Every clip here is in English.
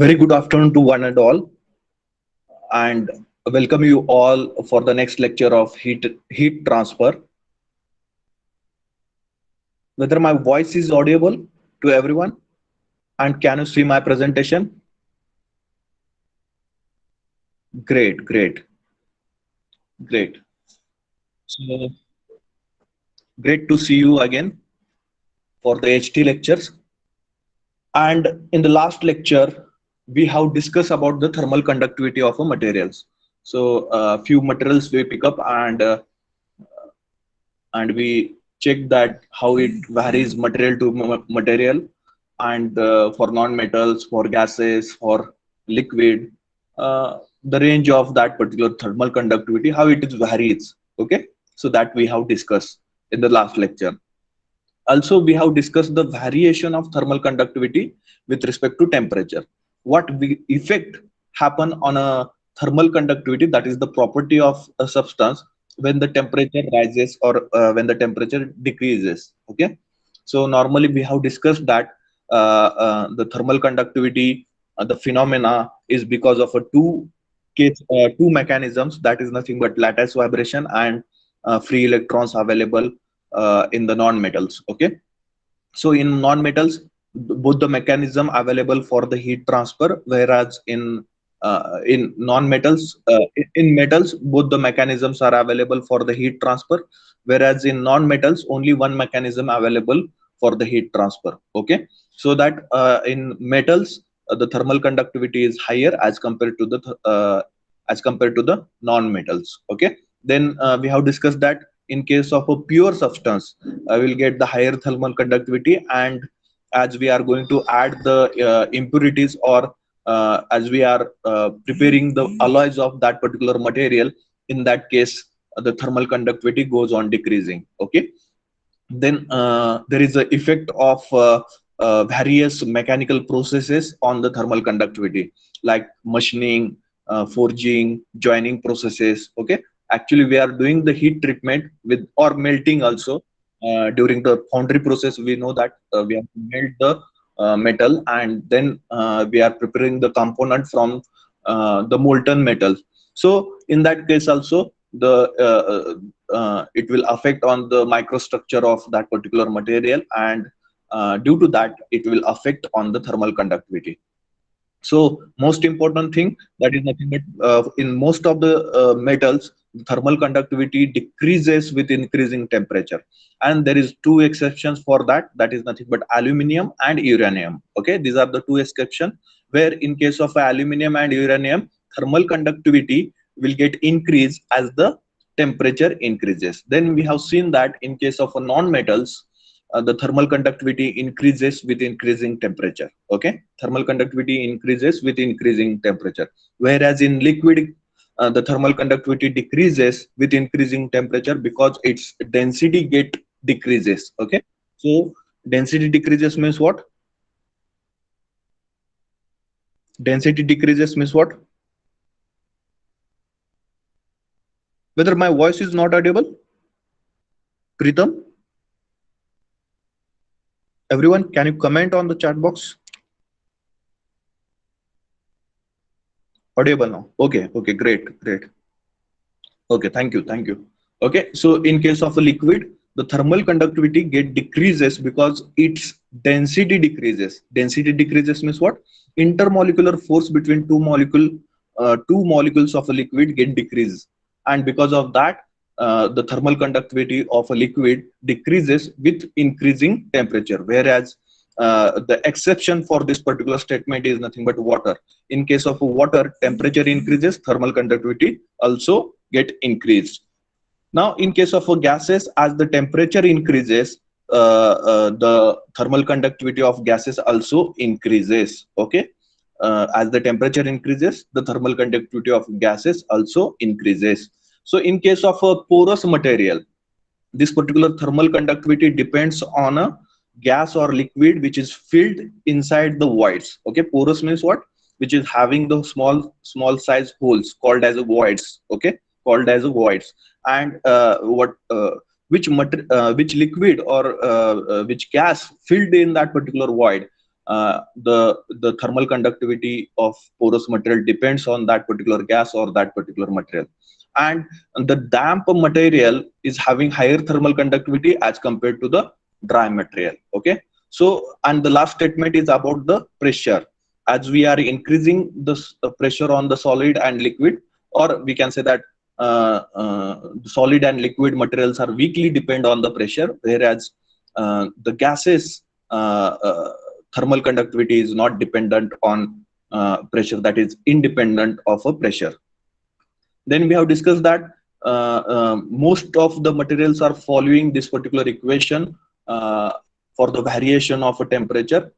Very good afternoon to one and all, and welcome you all for the next lecture of heat transfer. Whether my voice is audible to everyone, and can you see my presentation? Great, great, great. So great to see you again for the HT lectures. And in the last lecture, we have discussed about the thermal conductivity of a materials. So a few materials we pick up and we check that how it varies material to material and for non-metals, for gases, for liquid, the range of that particular thermal conductivity, how it is varies. Okay, so that we have discussed in the last lecture. Also, we have discussed the variation of thermal conductivity with respect to temperature. What effect happen on a thermal conductivity, that is the property of a substance when the temperature rises or when the temperature decreases. Okay, so normally we have discussed that the thermal conductivity, the phenomena is because of a two mechanisms, that is nothing but lattice vibration and free electrons available in the non-metals. Okay, so in non-metals, both the mechanism available for the heat transfer, whereas in non-metals, in metals, both the mechanisms are available for the heat transfer, whereas in non-metals, only one mechanism available for the heat transfer. Okay, so that in metals, the thermal conductivity is higher as compared to the non-metals. Okay, then we have discussed that in case of a pure substance, will get the higher thermal conductivity, and as we are going to add the impurities, or as we are preparing the alloys of that particular material, in that case the thermal conductivity goes on decreasing. Okay, then there is a effect of various mechanical processes on the thermal conductivity, like machining, forging, joining processes. Okay, actually we are doing the heat treatment with or melting also. During the foundry process, we know that we have to melt the metal, and then we are preparing the component from the molten metal. So in that case also, the it will affect on the microstructure of that particular material, and due to that it will affect on the thermal conductivity. So most important thing, that is nothing but in most of the metals, the thermal conductivity decreases with increasing temperature, and there is two exceptions for that, that is nothing but aluminum and uranium. Okay, these are the two exceptions, where in case of aluminum and uranium, thermal conductivity will get increased as the temperature increases. Then we have seen that in case of non-metals, the thermal conductivity increases with increasing temperature. Okay, thermal conductivity increases with increasing temperature, whereas in liquid, the thermal conductivity decreases with increasing temperature because its density get decreases. Okay, so density decreases means what? Density decreases means what? Whether my voice is not audible, Pritam? Everyone, can you comment on the chat box? Audible now? Okay, okay, great, great. Okay, thank you, thank you. Okay, so in case of a liquid, the thermal conductivity get decreases because its density decreases. Density decreases means what? Intermolecular force between two molecules of a liquid get decreased, and because of that, the thermal conductivity of a liquid decreases with increasing temperature. Whereas the exception for this particular statement is nothing but water. In case of water, temperature increases, thermal conductivity also get increased. Now, in case of gases, as the temperature increases, the thermal conductivity of gases also increases. Okay, as the temperature increases, the thermal conductivity of gases also increases. So, in case of a porous material, this particular thermal conductivity depends on a gas or liquid which is filled inside the voids. Okay, porous means what? Which is having the small size holes called as a voids. Okay, called as a voids. And which liquid or which gas filled in that particular void, the thermal conductivity of porous material depends on that particular gas or that particular material, and the damp material is having higher thermal conductivity as compared to the dry material. Okay, so and the last statement is about the pressure. As we are increasing the pressure on the solid and liquid, or we can say that solid and liquid materials are weakly depend on the pressure, whereas the gases thermal conductivity is not dependent on pressure, that is independent of a pressure. Then we have discussed that most of the materials are following this particular equation for the variation of a temperature,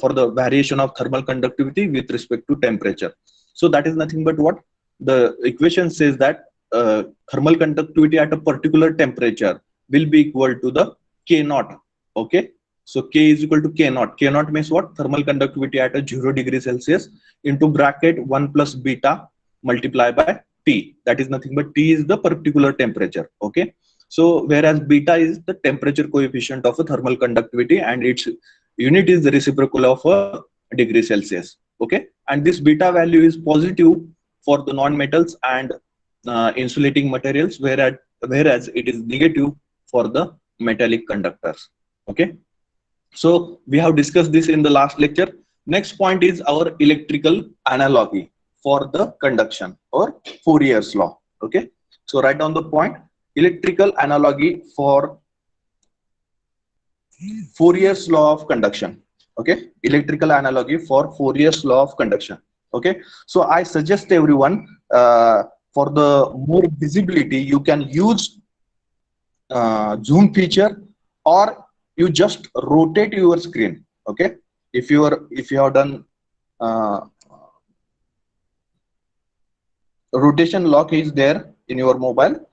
for the variation of thermal conductivity with respect to temperature. So that is nothing but what the equation says, that thermal conductivity at a particular temperature will be equal to the K naught. Okay, so K is equal to K naught. K naught means what? Thermal conductivity at a 0 degree Celsius into bracket 1 plus beta multiplied by T. That is nothing but T is the particular temperature. Okay, so whereas beta is the temperature coefficient of a thermal conductivity, and its unit is the reciprocal of a degree Celsius. Okay, and this beta value is positive for the non-metals and insulating materials, whereas it is negative for the metallic conductors. Okay, so we have discussed this in the last lecture. Next point is our electrical analogy for the conduction, or Fourier's law. Okay, so write down the point: electrical analogy for Fourier's law of conduction. Okay, electrical analogy for Fourier's law of conduction. Okay, so I suggest everyone, for the more visibility, you can use zoom feature, or you just rotate your screen. Okay, if you have done rotation lock is there in your mobile,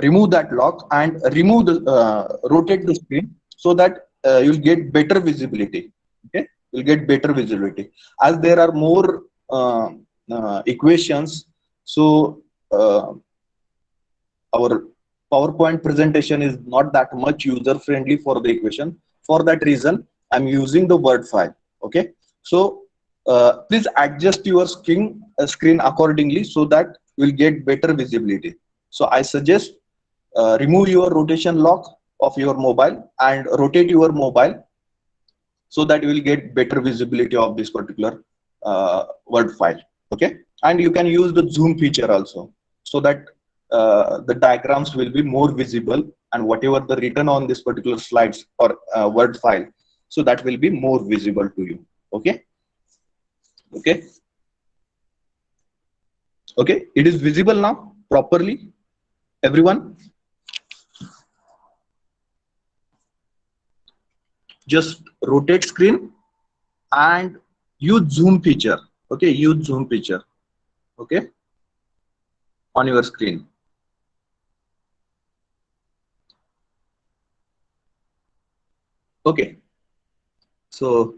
remove that lock and remove the rotate the screen, so that you'll get better visibility. Okay, you'll get better visibility, as there are more equations. So our PowerPoint presentation is not that much user friendly for the equation. For that reason, I'm using the Word file. Okay, so please adjust your screen accordingly, so that you'll get better visibility. So I suggest remove your rotation lock of your mobile and rotate your mobile, so that you will get better visibility of this particular Word file. Okay, and you can use the zoom feature also, so that the diagrams will be more visible, and whatever the written on this particular slides or Word file, so that will be more visible to you. Okay, okay, okay, it is visible now properly, everyone? Just rotate screen and use zoom feature. Okay, use zoom feature. Okay, on your screen. Okay, so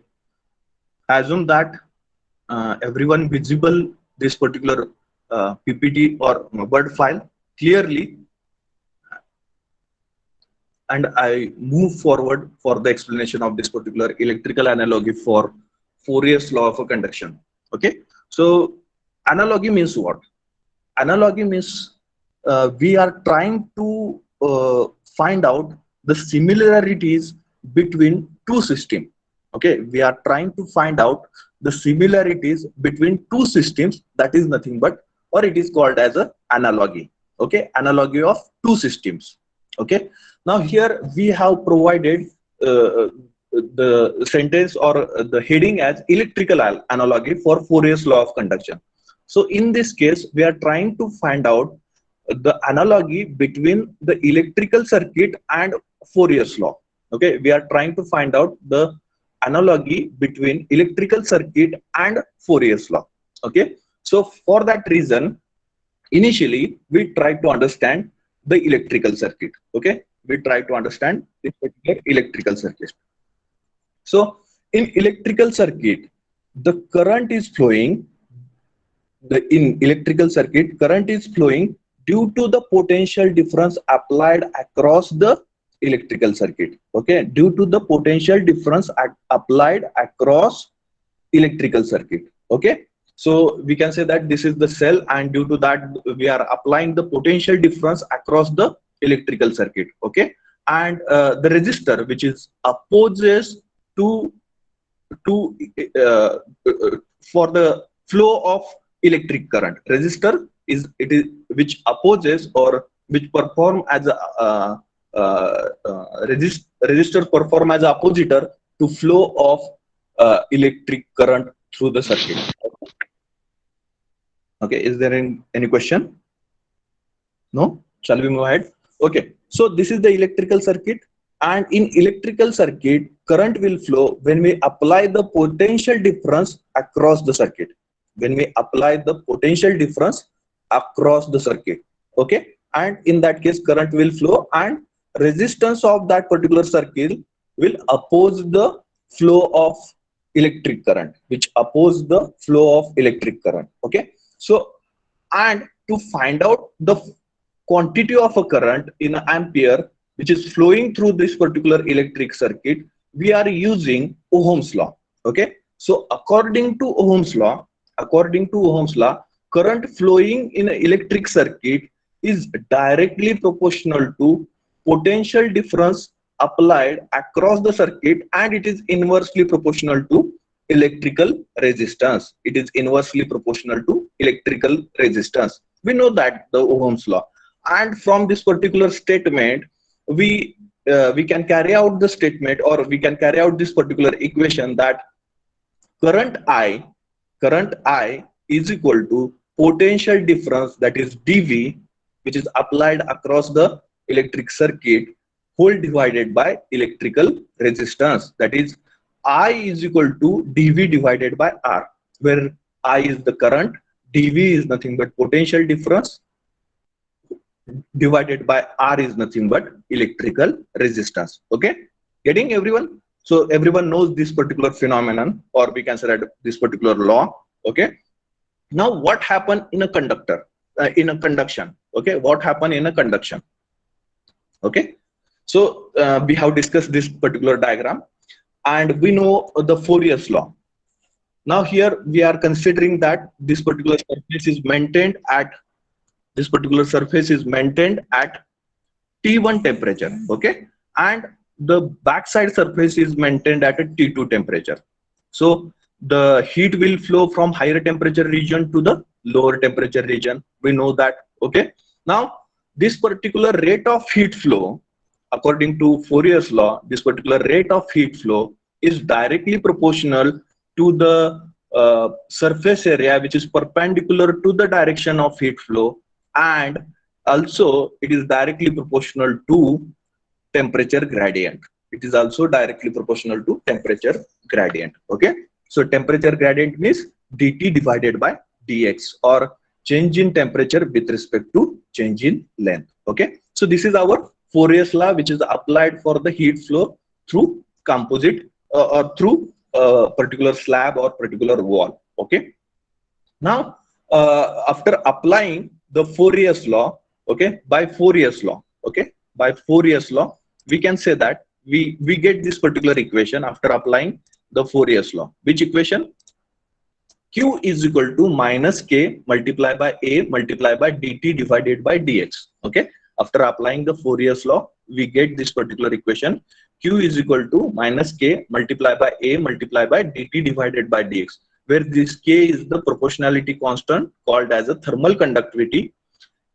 assume that everyone visible this particular PPT or Word file clearly, and I move forward for the explanation of this particular electrical analogy for Fourier's law of a conduction. Okay, so analogy means what? Analogy means we are trying to find out the similarities between two systems. Okay, we are trying to find out the similarities between two systems. That is nothing but, or it is called as a analogy. Okay, analogy of two systems. Okay, now here we have provided the sentence or the heading as electrical analogy for Fourier's law of conduction. So in this case, we are trying to find out the analogy between the electrical circuit and Fourier's law. Okay, we are trying to find out the analogy between electrical circuit and Fourier's law. Okay, so for that reason, initially we try to understand the electrical circuit. Okay, we try to understand this particular electrical circuit. So in electrical circuit, the current is flowing. In electrical circuit, current is flowing due to the potential difference applied across the electrical circuit, okay, due to the potential difference applied across electrical circuit. Okay, so we can say that this is the cell, and due to that we are applying the potential difference across the electrical circuit. Okay, and the resistor which is opposes to to for the flow of electric current. Resistor is it is which opposes or which perform as a resistor perform as a oppositor to flow of electric current through the circuit. Okay, is there any question? No? Shall we move ahead? Okay, so this is the electrical circuit, and in electrical circuit, current will flow when we apply the potential difference across the circuit. When we apply the potential difference across the circuit, okay, and in that case, current will flow, and resistance of that particular circuit will oppose the flow of electric current, which oppose the flow of electric current. Okay, so and to find out the quantity of a current in an ampere which is flowing through this particular electric circuit, we are using Ohm's law. Okay, so according to Ohm's law, current flowing in an electric circuit is directly proportional to potential difference applied across the circuit, and it is inversely proportional to electrical resistance. It is inversely proportional to electrical resistance. We know that the Ohm's law, and from this particular statement we can carry out the statement, or we can carry out this particular equation, that current I is equal to potential difference, that is dV, which is applied across the electric circuit, whole divided by electrical resistance, that is I is equal to dV divided by R, where I is the current, dV is nothing but potential difference, divided by R is nothing but electrical resistance. Okay, getting everyone? So everyone knows this particular phenomenon, or we can say that this particular law. Okay, now what happened in a conductor, in a conduction? Okay, what happened in a conduction? Okay, so we have discussed this particular diagram, and we know the Fourier's law. Now here we are considering that this particular surface is maintained at T1 temperature. Okay, and the backside surface is maintained at a T2 temperature. So the heat will flow from higher temperature region to the lower temperature region. We know that. Okay, now this particular rate of heat flow, according to Fourier's law, this particular rate of heat flow is directly proportional to the surface area which is perpendicular to the direction of heat flow, and also it is directly proportional to temperature gradient. It is also directly proportional to temperature gradient. Okay, so temperature gradient means dt divided by dx, or change in temperature with respect to change in length. Okay, so this is our Fourier's law, which is applied for the heat flow through composite or through a particular slab or particular wall. Okay, now after applying the Fourier's law, okay, by Fourier's law, we can say that we get this particular equation after applying the Fourier's law. Which equation? Q is equal to minus K multiplied by A multiplied by dt divided by dx. Okay, after applying the Fourier's law, we get this particular equation. Q is equal to minus K multiplied by A multiplied by dt divided by dx, where this K is the proportionality constant called as a thermal conductivity.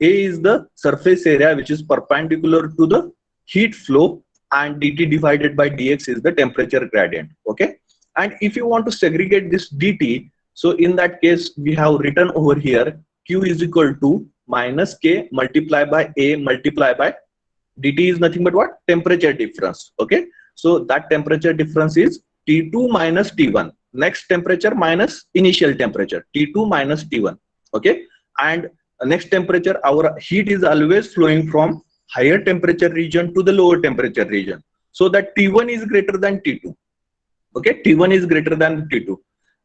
A is the surface area which is perpendicular to the heat flow, and dt divided by dx is the temperature gradient. Okay, and if you want to segregate this dt, so in that case we have written over here Q is equal to minus K multiplied by A multiplied by dt is nothing but what? Temperature difference. Okay, so that temperature difference is T2 minus T1, next temperature minus initial temperature, T2 minus T1. Okay, and next temperature, our heat is always flowing from higher temperature region to the lower temperature region, so that T1 is greater than T2. Okay, T1 is greater than T2,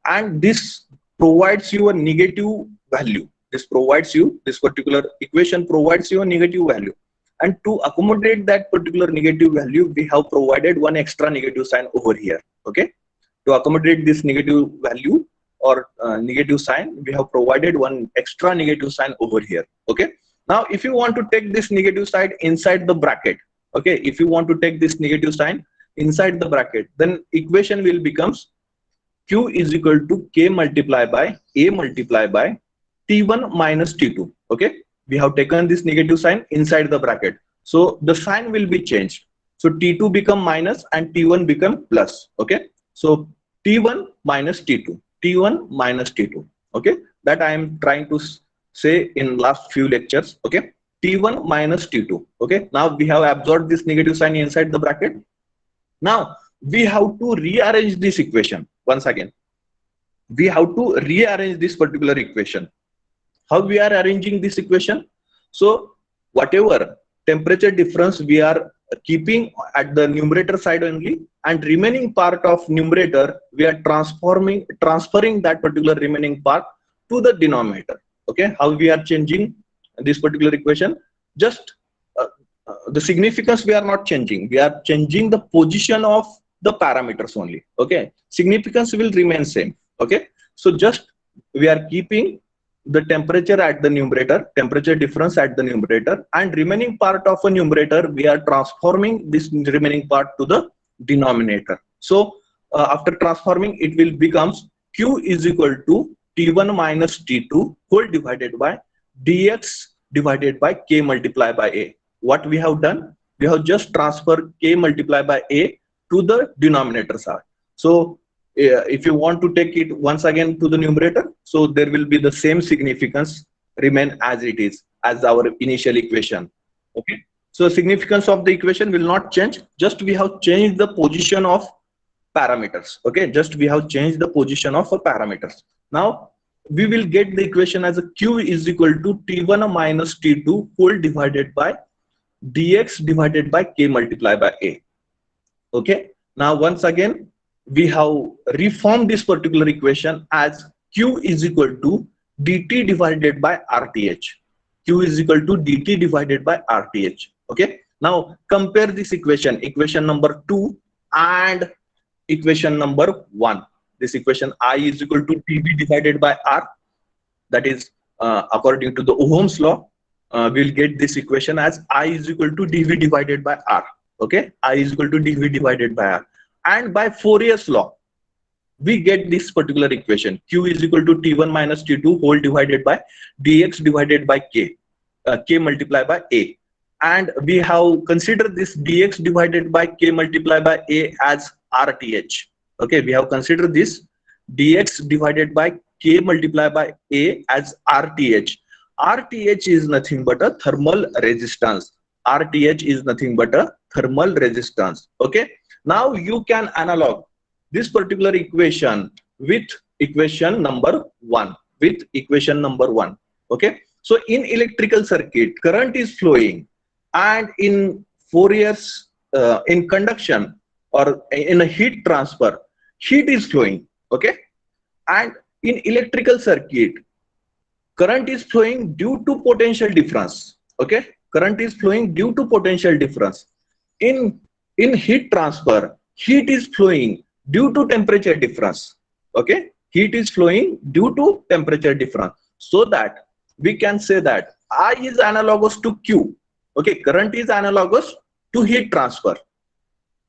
and this provides you a negative value. This particular equation provides you a negative value. and to accommodate that particular negative value, we have provided one extra negative sign over here. Okay, to accommodate this negative value or negative sign, we have provided one extra negative sign over here. Okay, now if you want to take this negative side inside the bracket, okay, if you want to take this negative sign inside the bracket, then equation will becomes q is equal to k multiply by a multiply by t1 minus t2. Okay, we have taken this negative sign inside the bracket, so the sign will be changed. So t2 become minus and t1 become plus. Okay, so t1 minus t2, t1 minus t2. Okay, that I am trying to say in last few lectures. Okay, t1 minus t2. Okay, now we have absorbed this negative sign inside the bracket. Now we have to rearrange this equation once again. We have to rearrange this particular equation. How we are arranging this equation? So whatever temperature difference we are keeping at the numerator side only, and remaining part of numerator we are transferring that particular remaining part to the denominator. Okay, how we are changing this particular equation? Just the significance we are not changing, we are changing the position of the parameters only. Okay, significance will remain same. Okay, so just we are keeping the temperature at the numerator, temperature difference at the numerator, and remaining part of a numerator we are transforming this remaining part to the denominator. So after transforming, it will becomes q is equal to t1 minus t2 whole divided by dx divided by k multiplied by a. What we have done, we have just transferred k multiplied by a to the denominator side. So if you want to take it once again to the numerator, so there will be the same significance remain as it is as our initial equation. Okay, so significance of the equation will not change, just we have changed the position of parameters. Okay, just we have changed the position of parameters. Now we will get the equation as a q is equal to t1 minus t2 whole divided by dx divided by k multiplied by a. Okay, now once again we have reformed this particular equation as q is equal to dt divided by rth. Q is equal to dt divided by rth. Okay, now compare this equation, equation number 2 and equation number 1. This equation I is equal to dv divided by r, that is according to the Ohm's law, we'll get this equation as I is equal to dv divided by r. Okay, I is equal to dv divided by r. And by Fourier's law, we get this particular equation q is equal to t1 minus t2 whole divided by dx divided by k, k multiplied by a. And we have considered this dx divided by k multiplied by a as rth. Okay, we have considered this dx divided by k multiplied by a as rth. Rth is nothing but a thermal resistance. Rth is nothing but a thermal resistance. Okay, now you can analog this particular equation with equation number 1, with equation number 1. Okay, so in electrical circuit current is flowing, and in Fourier's in conduction or in a heat transfer, heat is flowing. Okay, and in electrical circuit current is flowing due to potential difference. Okay, current is flowing due to potential difference. In heat transfer, heat is flowing due to temperature difference. Okay, heat is flowing due to temperature difference, so that we can say that I is analogous to q. Okay, current is analogous to heat transfer.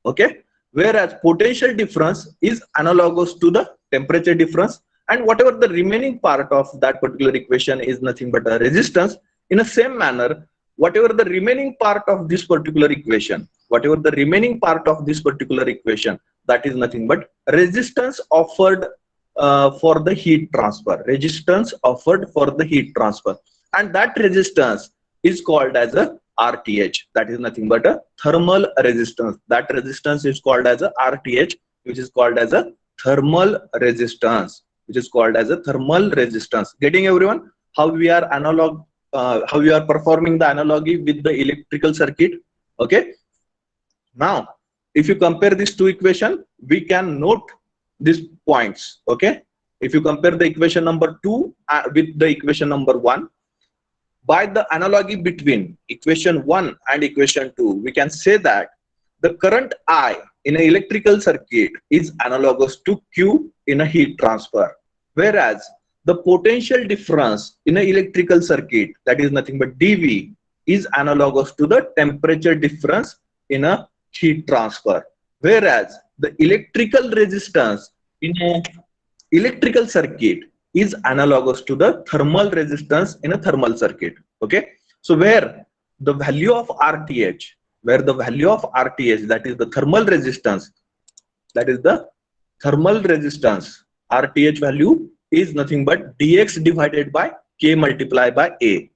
Okay, whereas potential difference is analogous to the temperature difference, and whatever the remaining part of that particular equation is nothing but a resistance. In the same manner, whatever the remaining part of this particular equation, whatever the remaining part of this particular equation, that is nothing but resistance offered for the heat transfer, resistance offered for the heat transfer, and that resistance is called as a RTH. That is nothing but a thermal resistance. That resistance is called as a RTH, which is called as a thermal resistance, which is called as a thermal resistance. Getting everyone how we are analog, how we are performing the analogy with the electrical circuit? Okay. Now, if you compare these two equations, we can note these points. Okay. If you compare the equation number 2 with the equation number 1, By the analogy between equation 1 and equation 2, we can say that the current I in an electrical circuit is analogous to Q in a heat transfer, whereas the potential difference in an electrical circuit, that is nothing but dV, is analogous to the temperature difference in a heat transfer, whereas the electrical resistance in a electrical circuit is analogous to the thermal resistance in a thermal circuit. Okay, so where the value of RTH, where the value of RTH, that is the thermal resistance, that is the thermal resistance, RTH value is nothing but dx divided by k multiplied by a.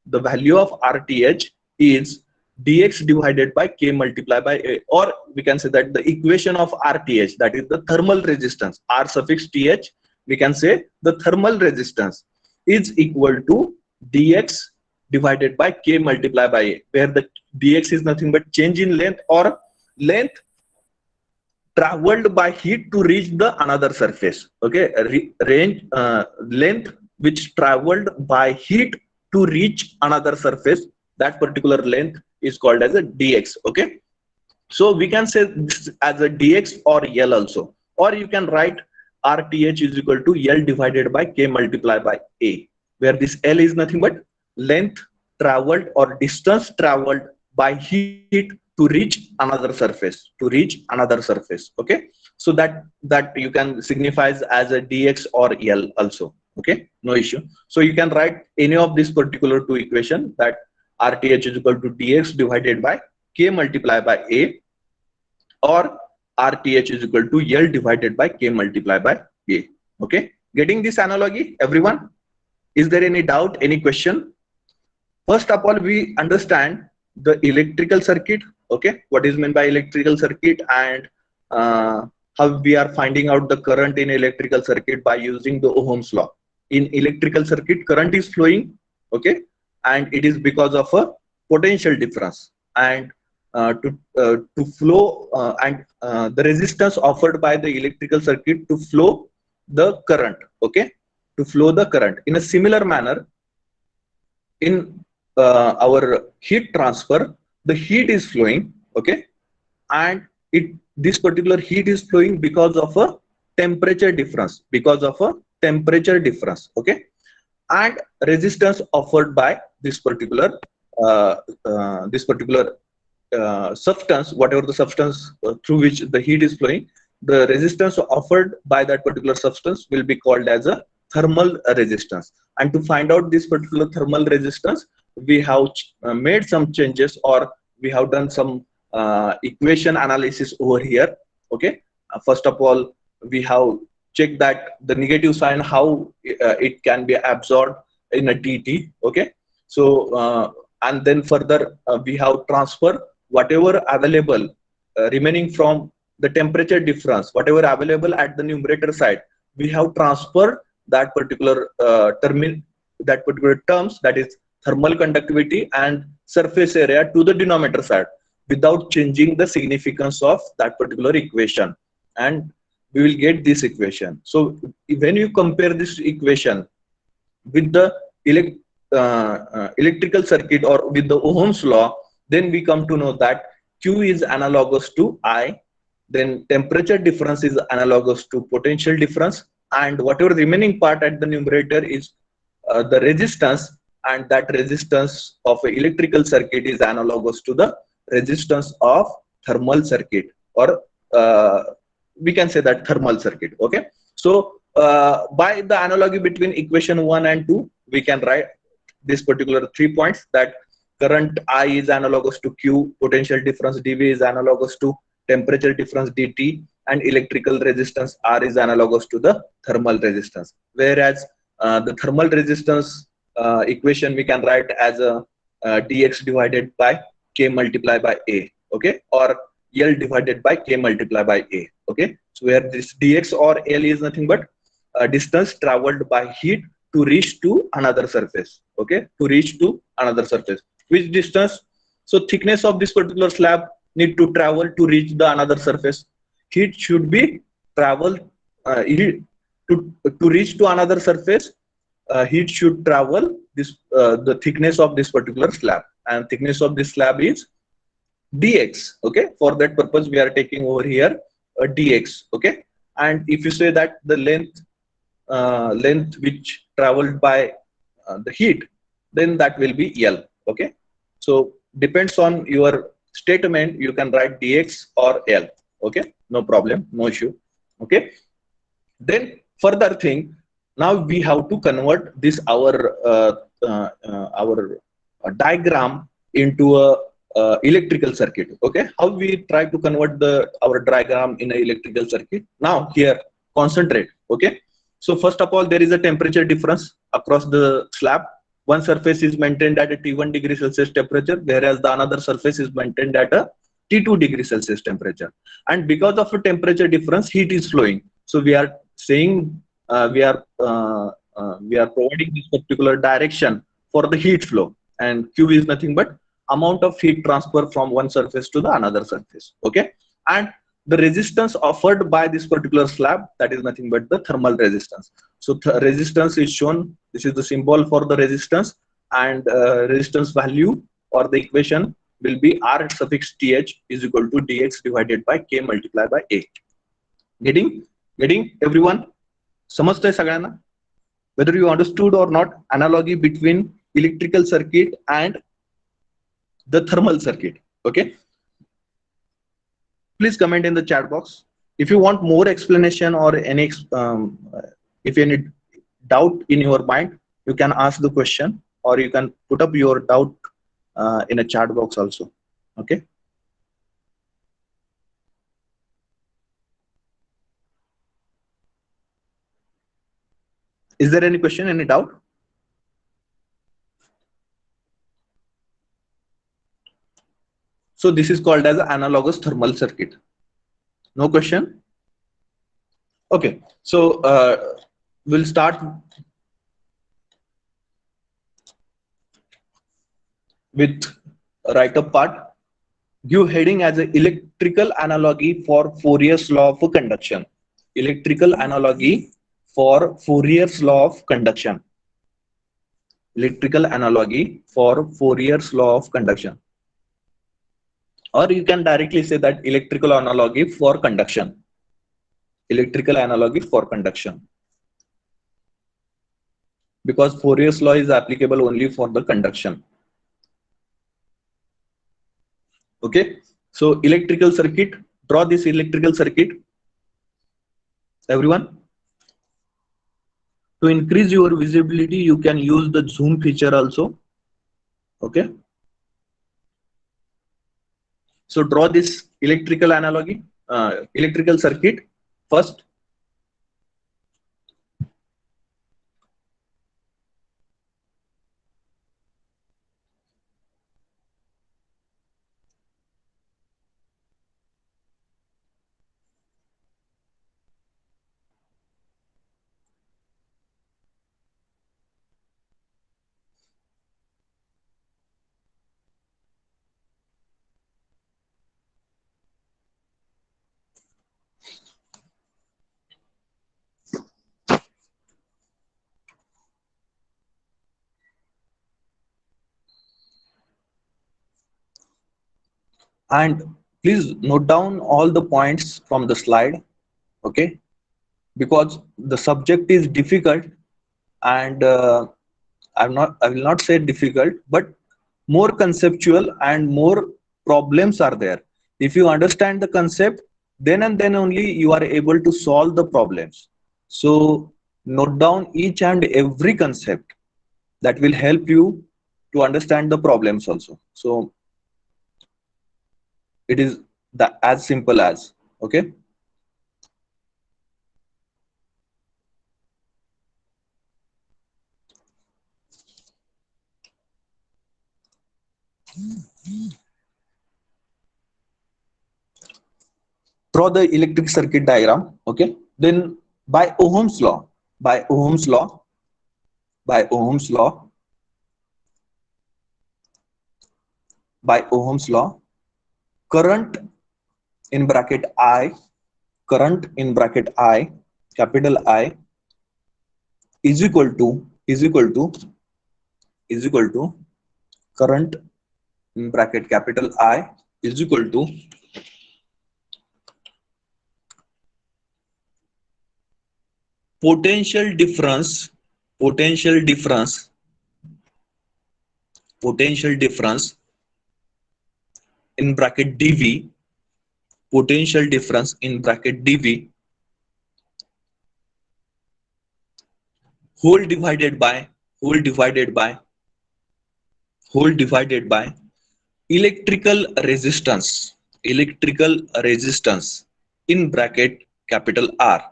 The value of RTH is dx divided by k multiplied by a, or we can say that the equation of RTH, that is the thermal resistance, R suffix th, we can say the thermal resistance is equal to dx divided by k multiplied by a, where the dx is nothing but change in length, or length traveled by heat to reach the another surface. Okay, length which traveled by heat to reach another surface, that particular length is called as a dx. Okay, so we can say this as a dx or L also, or you can write RTH is equal to L divided by K multiplied by A, where this L is nothing but length traveled or distance traveled by heat to reach another surface, Okay, so that you can signifies as a dx or L also. Okay, no issue. So you can write any of this particular two equation, that RTH is equal to dx divided by K multiplied by A, or RTH is equal to L divided by K multiplied by A. Okay, getting this analogy, everyone? Is there any doubt, any question? First of all, we understand the electrical circuit. Okay, what is meant by electrical circuit, and how we are finding out the current in electrical circuit by using the Ohm's law. In electrical circuit, current is flowing. Okay, and it is because of a potential difference, and to flow and the resistance offered by the electrical circuit to flow the current. Okay, to flow the current in a similar manner in our heat transfer, the heat is flowing. Okay, and this particular heat is flowing because of a temperature difference, okay, and resistance offered by this particular uh, substance, whatever the substance through which the heat is flowing, the resistance offered by that particular substance will be called as a thermal resistance. And to find out this particular thermal resistance, we have made some changes, or we have done some equation analysis over here. Okay, first of all, we have checked that the negative sign, how it can be absorbed in a dt. Okay, so and then further we have transfer whatever available remaining from the temperature difference, whatever available at the numerator side, we have transferred that particular terms, that is thermal conductivity and surface area, to the denominator side without changing the significance of that particular equation, and we will get this equation. So when you compare this equation with the electrical circuit or with the Ohm's law, then we come to know that Q is analogous to I, then temperature difference is analogous to potential difference, and whatever remaining part at the numerator is the resistance, and that resistance of an electrical circuit is analogous to the resistance of thermal circuit, or we can say that thermal circuit. Okay, so by the analogy between equation 1 and 2, we can write this particular 3 points, that current I is analogous to Q, potential difference dV is analogous to temperature difference dt, and electrical resistance R is analogous to the thermal resistance. Whereas the thermal resistance equation we can write as a dx divided by k multiplied by a, okay, or L divided by k multiplied by a. Okay, so where this dx or L is nothing but distance traveled by heat to reach to another surface. Okay, to reach to another surface. Which distance? So thickness of this particular slab need to travel to reach the another surface. Heat should be travel to reach to another surface. heat should travel this the thickness of this particular slab, and thickness of this slab is dx. Okay, for that purpose we are taking over here a dx. Okay, and if you say that the length which traveled by the heat, then that will be L. Okay, so depends on your statement, you can write dx or L. Okay, no problem, no issue. Okay, then further thing, now we have to convert this our diagram into a electrical circuit. Okay, how we try to convert the our diagram in a electrical circuit? Now here, concentrate. Okay, so first of all, there is a temperature difference across the slab. One surface is maintained at a T1 degree Celsius temperature, whereas the another surface is maintained at a T2 degree Celsius temperature. And because of a temperature difference, heat is flowing. So we are saying we are providing this particular direction for the heat flow, and Q is nothing but amount of heat transfer from one surface to the another surface. Okay, and the resistance offered by this particular slab, that is nothing but the thermal resistance. So resistance is shown, this is the symbol for the resistance, and resistance value or the equation will be R suffix th is equal to dx divided by k multiplied by a. Getting everyone? समजतंय सगळ्यांना? Whether you understood or not, analogy between electrical circuit and the thermal circuit. Okay, please comment in the chat box if you want more explanation or any if any doubt in your mind. You can ask the question, or you can put up your doubt in a chat box also. Okay, is there any question, any doubt? So this is called as analogous thermal circuit. No question? Okay, so we'll start with write-up part. Give heading as an electrical analogy for Fourier's law of conduction. Electrical analogy for Fourier's law of conduction. Electrical analogy for Fourier's law of conduction. Or you can directly say that electrical analogy for conduction. Electrical analogy for conduction. Because Fourier's law is applicable only for the conduction. Okay, so electrical circuit, draw this electrical circuit. Everyone, to increase your visibility, you can use the zoom feature also. Okay, so draw this electrical analogy, electrical circuit first. And please note down all the points from the slide. Okay, because the subject is difficult, and I will not say difficult, but more conceptual and more problems are there. If you understand the concept, then and then only you are able to solve the problems. So note down each and every concept, that will help you to understand the problems also. So it is as simple as, okay. Draw the electric circuit diagram. Okay, then by Ohm's law, by Ohm's law, by Ohm's law, by Ohm's law, current in bracket I, current in bracket I, capital I, is equal to is equal to current in bracket capital I is equal to potential difference potential difference potential difference in bracket dV, potential difference in bracket dV whole divided by whole divided by whole divided by electrical resistance in bracket capital R,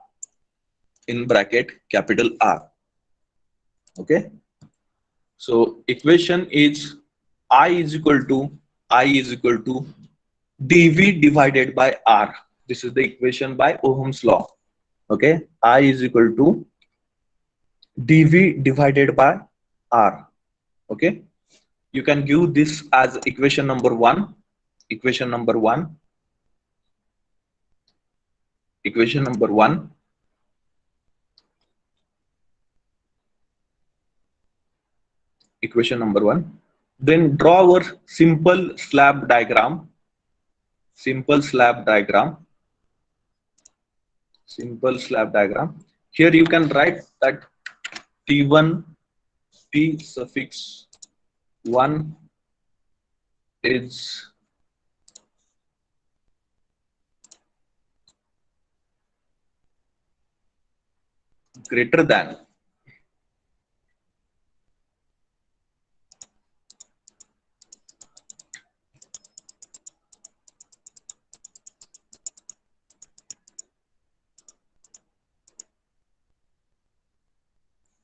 in bracket capital R. Okay, so equation is I is equal to dV divided by R. This is the equation by Ohm's law. Okay, I is equal to dV divided by R. Okay, you can give this as equation number one, equation number one, equation number one. Equation number one. Then draw our simple slab diagram. Simple slab diagram. Simple slab diagram. Here you can write that T1 T suffix 1 is greater than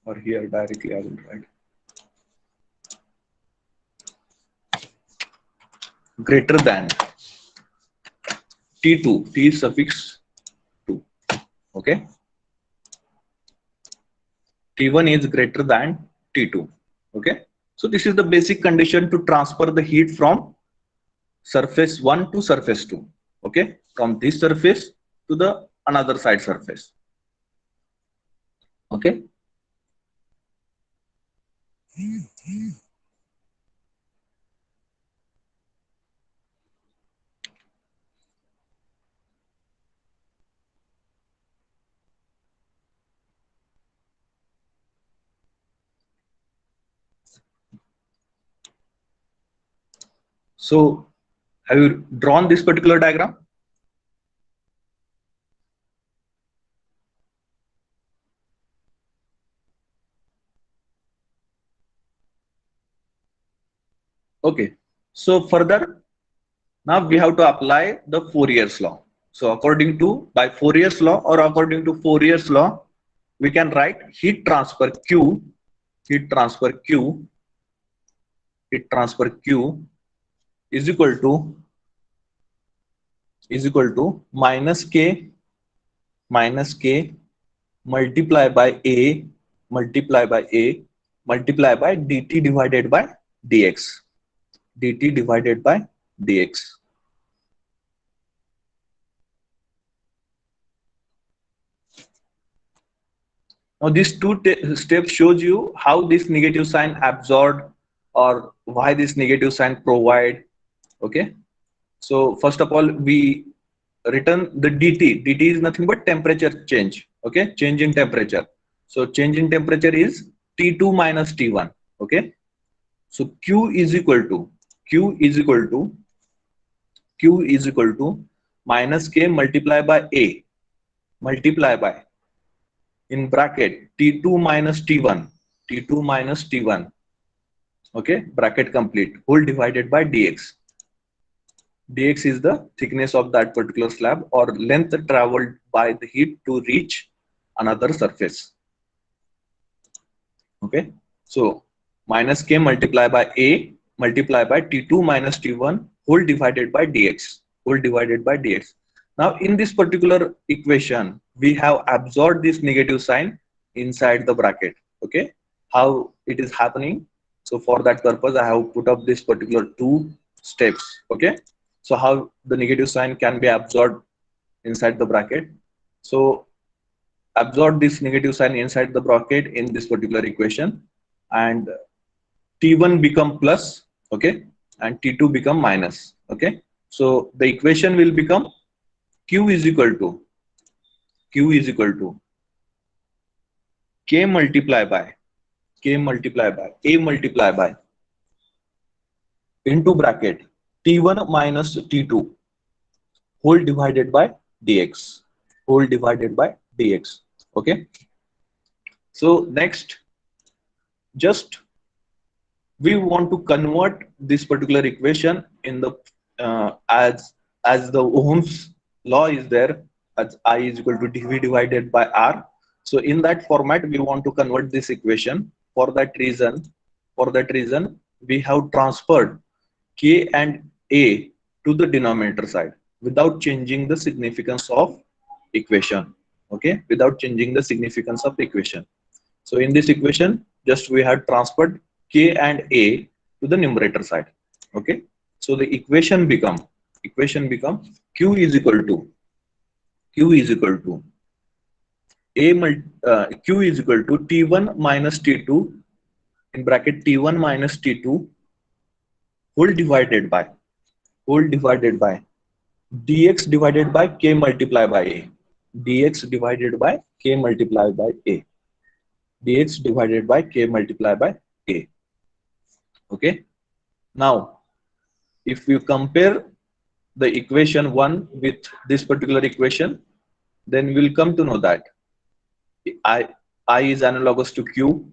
or here directly I will write greater than T2 T suffix 2. Okay, T1 is greater than T2. Okay, so this is the basic condition to transfer the heat from surface 1 to surface 2. Okay, from this surface to the another side surface. Okay, so have you drawn this particular diagram? Okay, so further now we have to apply the Fourier's law. So according to by Fourier's law or according to Fourier's law, we can write heat transfer Q, heat transfer Q, heat transfer Q is equal to minus K multiply by A multiply by A multiply by dt divided by dx, dt divided by dx. Now these two steps shows you how this negative sign absorbed or why this negative sign provide. Okay, so first of all we written the dt. Dt is nothing but temperature change. Okay, change in temperature. So change in temperature is T2 minus T1. Okay, so Q is equal to minus K multiply by A multiply by in bracket T2 minus T1, T2 minus T1. Okay, bracket complete, whole divided by dx. Dx is the thickness of that particular slab or length traveled by the heat to reach another surface. Okay, so minus K multiply by A multiply by T2 minus T1 whole divided by dx, whole divided by dx. Now in this particular equation we have absorbed this negative sign inside the bracket. Okay, how it is happening? So for that purpose I have put up this particular two steps. Okay, so how the negative sign can be absorbed inside the bracket. So absorb this negative sign inside the bracket in this particular equation, and T1 become plus, okay, and T2 become minus, okay. So the equation will become Q is equal to K multiply by A multiply by into bracket T1 minus T2 whole divided by dx, okay. So next, just we want to convert this particular equation in the as the Ohm's law is there, as I is equal to dV divided by R. So in that format we want to convert this equation. For that reason we have transferred K and A to the denominator side without changing the significance of equation, okay, without changing the significance of equation. So in this equation, just we have transferred K and A to the numerator side. Okay. So the equation become Q is equal to Q is equal to T1 minus T2 in bracket T1 minus T2 whole divided by dx divided by K multiplied by A, dx divided by K multiplied by A, dx divided by K multiplied by A. Okay. Now, if you compare the equation 1 with this particular equation, then we'll come to know that I, I is analogous to Q,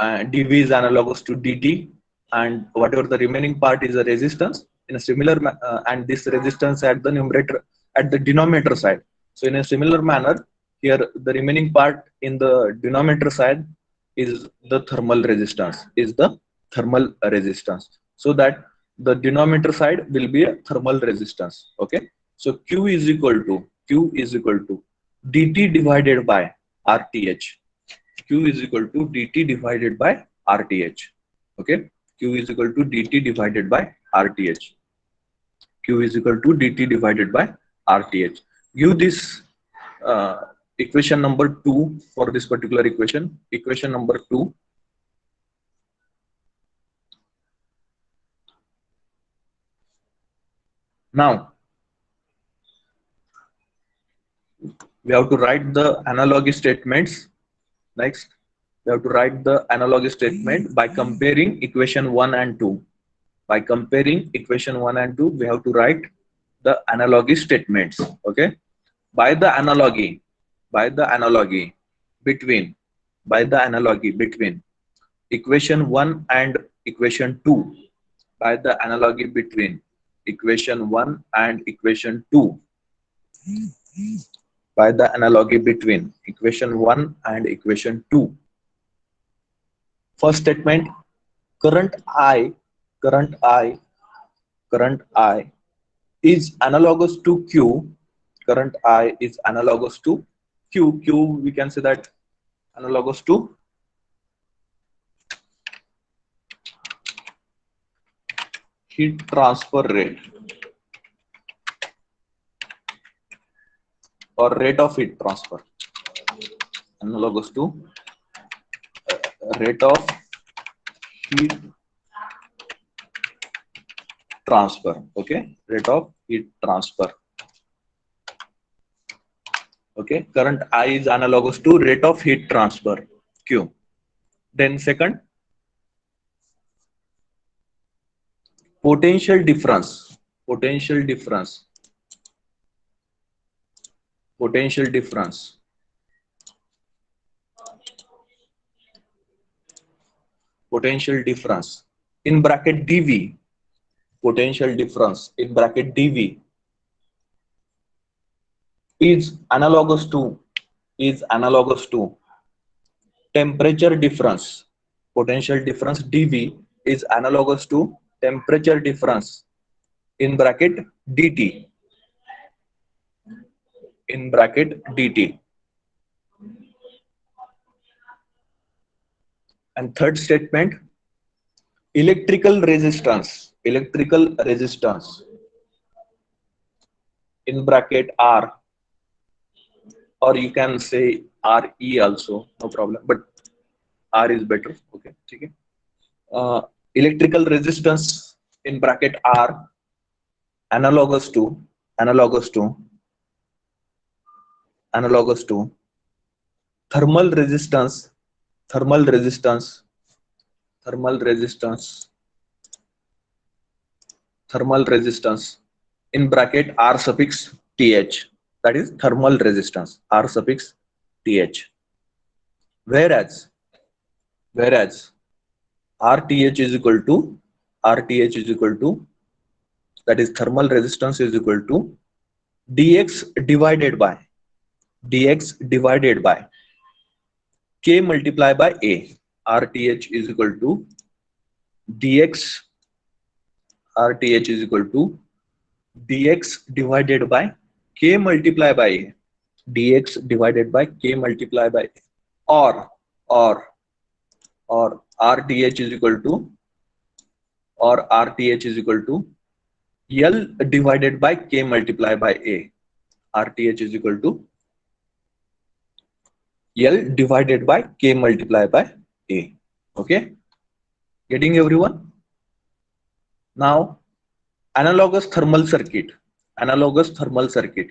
dV is analogous to dt, and whatever the remaining part is a resistance in a similar and this resistance at the numerator at the denominator side. So in a similar manner, here the remaining part in the denominator side is the thermal resistance, so that the denominator side will be a thermal resistance. Okay. So Q is equal to dt divided by RTH. Q is equal to dt divided by RTH. Okay. Q is equal to dt divided by RTH. Q is equal to dt divided by RTH. Give this equation number 2 for this particular equation. Equation number 2. Now, we have to write the analogy statements. Next, we have to write the analogy statement by comparing equation 1 and 2. By comparing equation 1 and 2, we have to write the analogy statements. Okay. By the analogy between equation 1 and equation 2, by the analogy between equation 1 and equation 2, by the analogy between equation 1 and equation 2. First statement, current I is analogous to Q. Current I is analogous to Q. We can say that analogous to heat transfer rate or rate of heat transfer. Analogous to rate of heat transfer. Okay, rate of heat transfer. Okay, current I is analogous to rate of heat transfer, Q. Then second, potential difference in bracket dV, potential difference in bracket dV is analogous to temperature difference. Potential difference dV is analogous to temperature difference in bracket dt, and third statement, electrical resistance in bracket R or you can say RE also, no problem, but R is better. Okay, okay. Electrical resistance in bracket R, analogous to analogous to analogous to thermal resistance, thermal resistance, thermal resistance, thermal resistance in bracket R suffix th, that is thermal resistance R suffix th. Whereas RTH is equal to RTH is equal to, that is thermal resistance is equal to dx divided by K multiply by A. RTH is equal to dx, RTH is equal to dx divided by K multiply by A, dx divided by K multiply by A, or or RTH is equal to, or RTH is equal to L divided by K multiply by A. RTH is equal to L divided by K multiply by A. Okay, getting everyone? Now, analogous thermal circuit, analogous thermal circuit,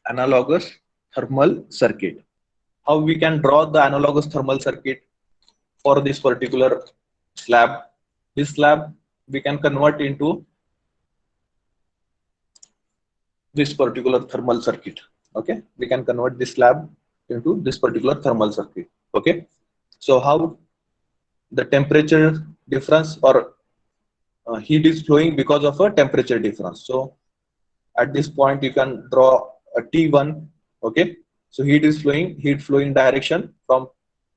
analogous thermal circuit. How we can draw the analogous thermal circuit for this particular slab? This slab we can convert into this particular thermal circuit. Okay, we can convert this slab into this particular thermal circuit. Okay, so how the temperature difference, or heat is flowing because of a temperature difference. So at this point you can draw a T1. Okay, so heat is flowing, heat flowing direction from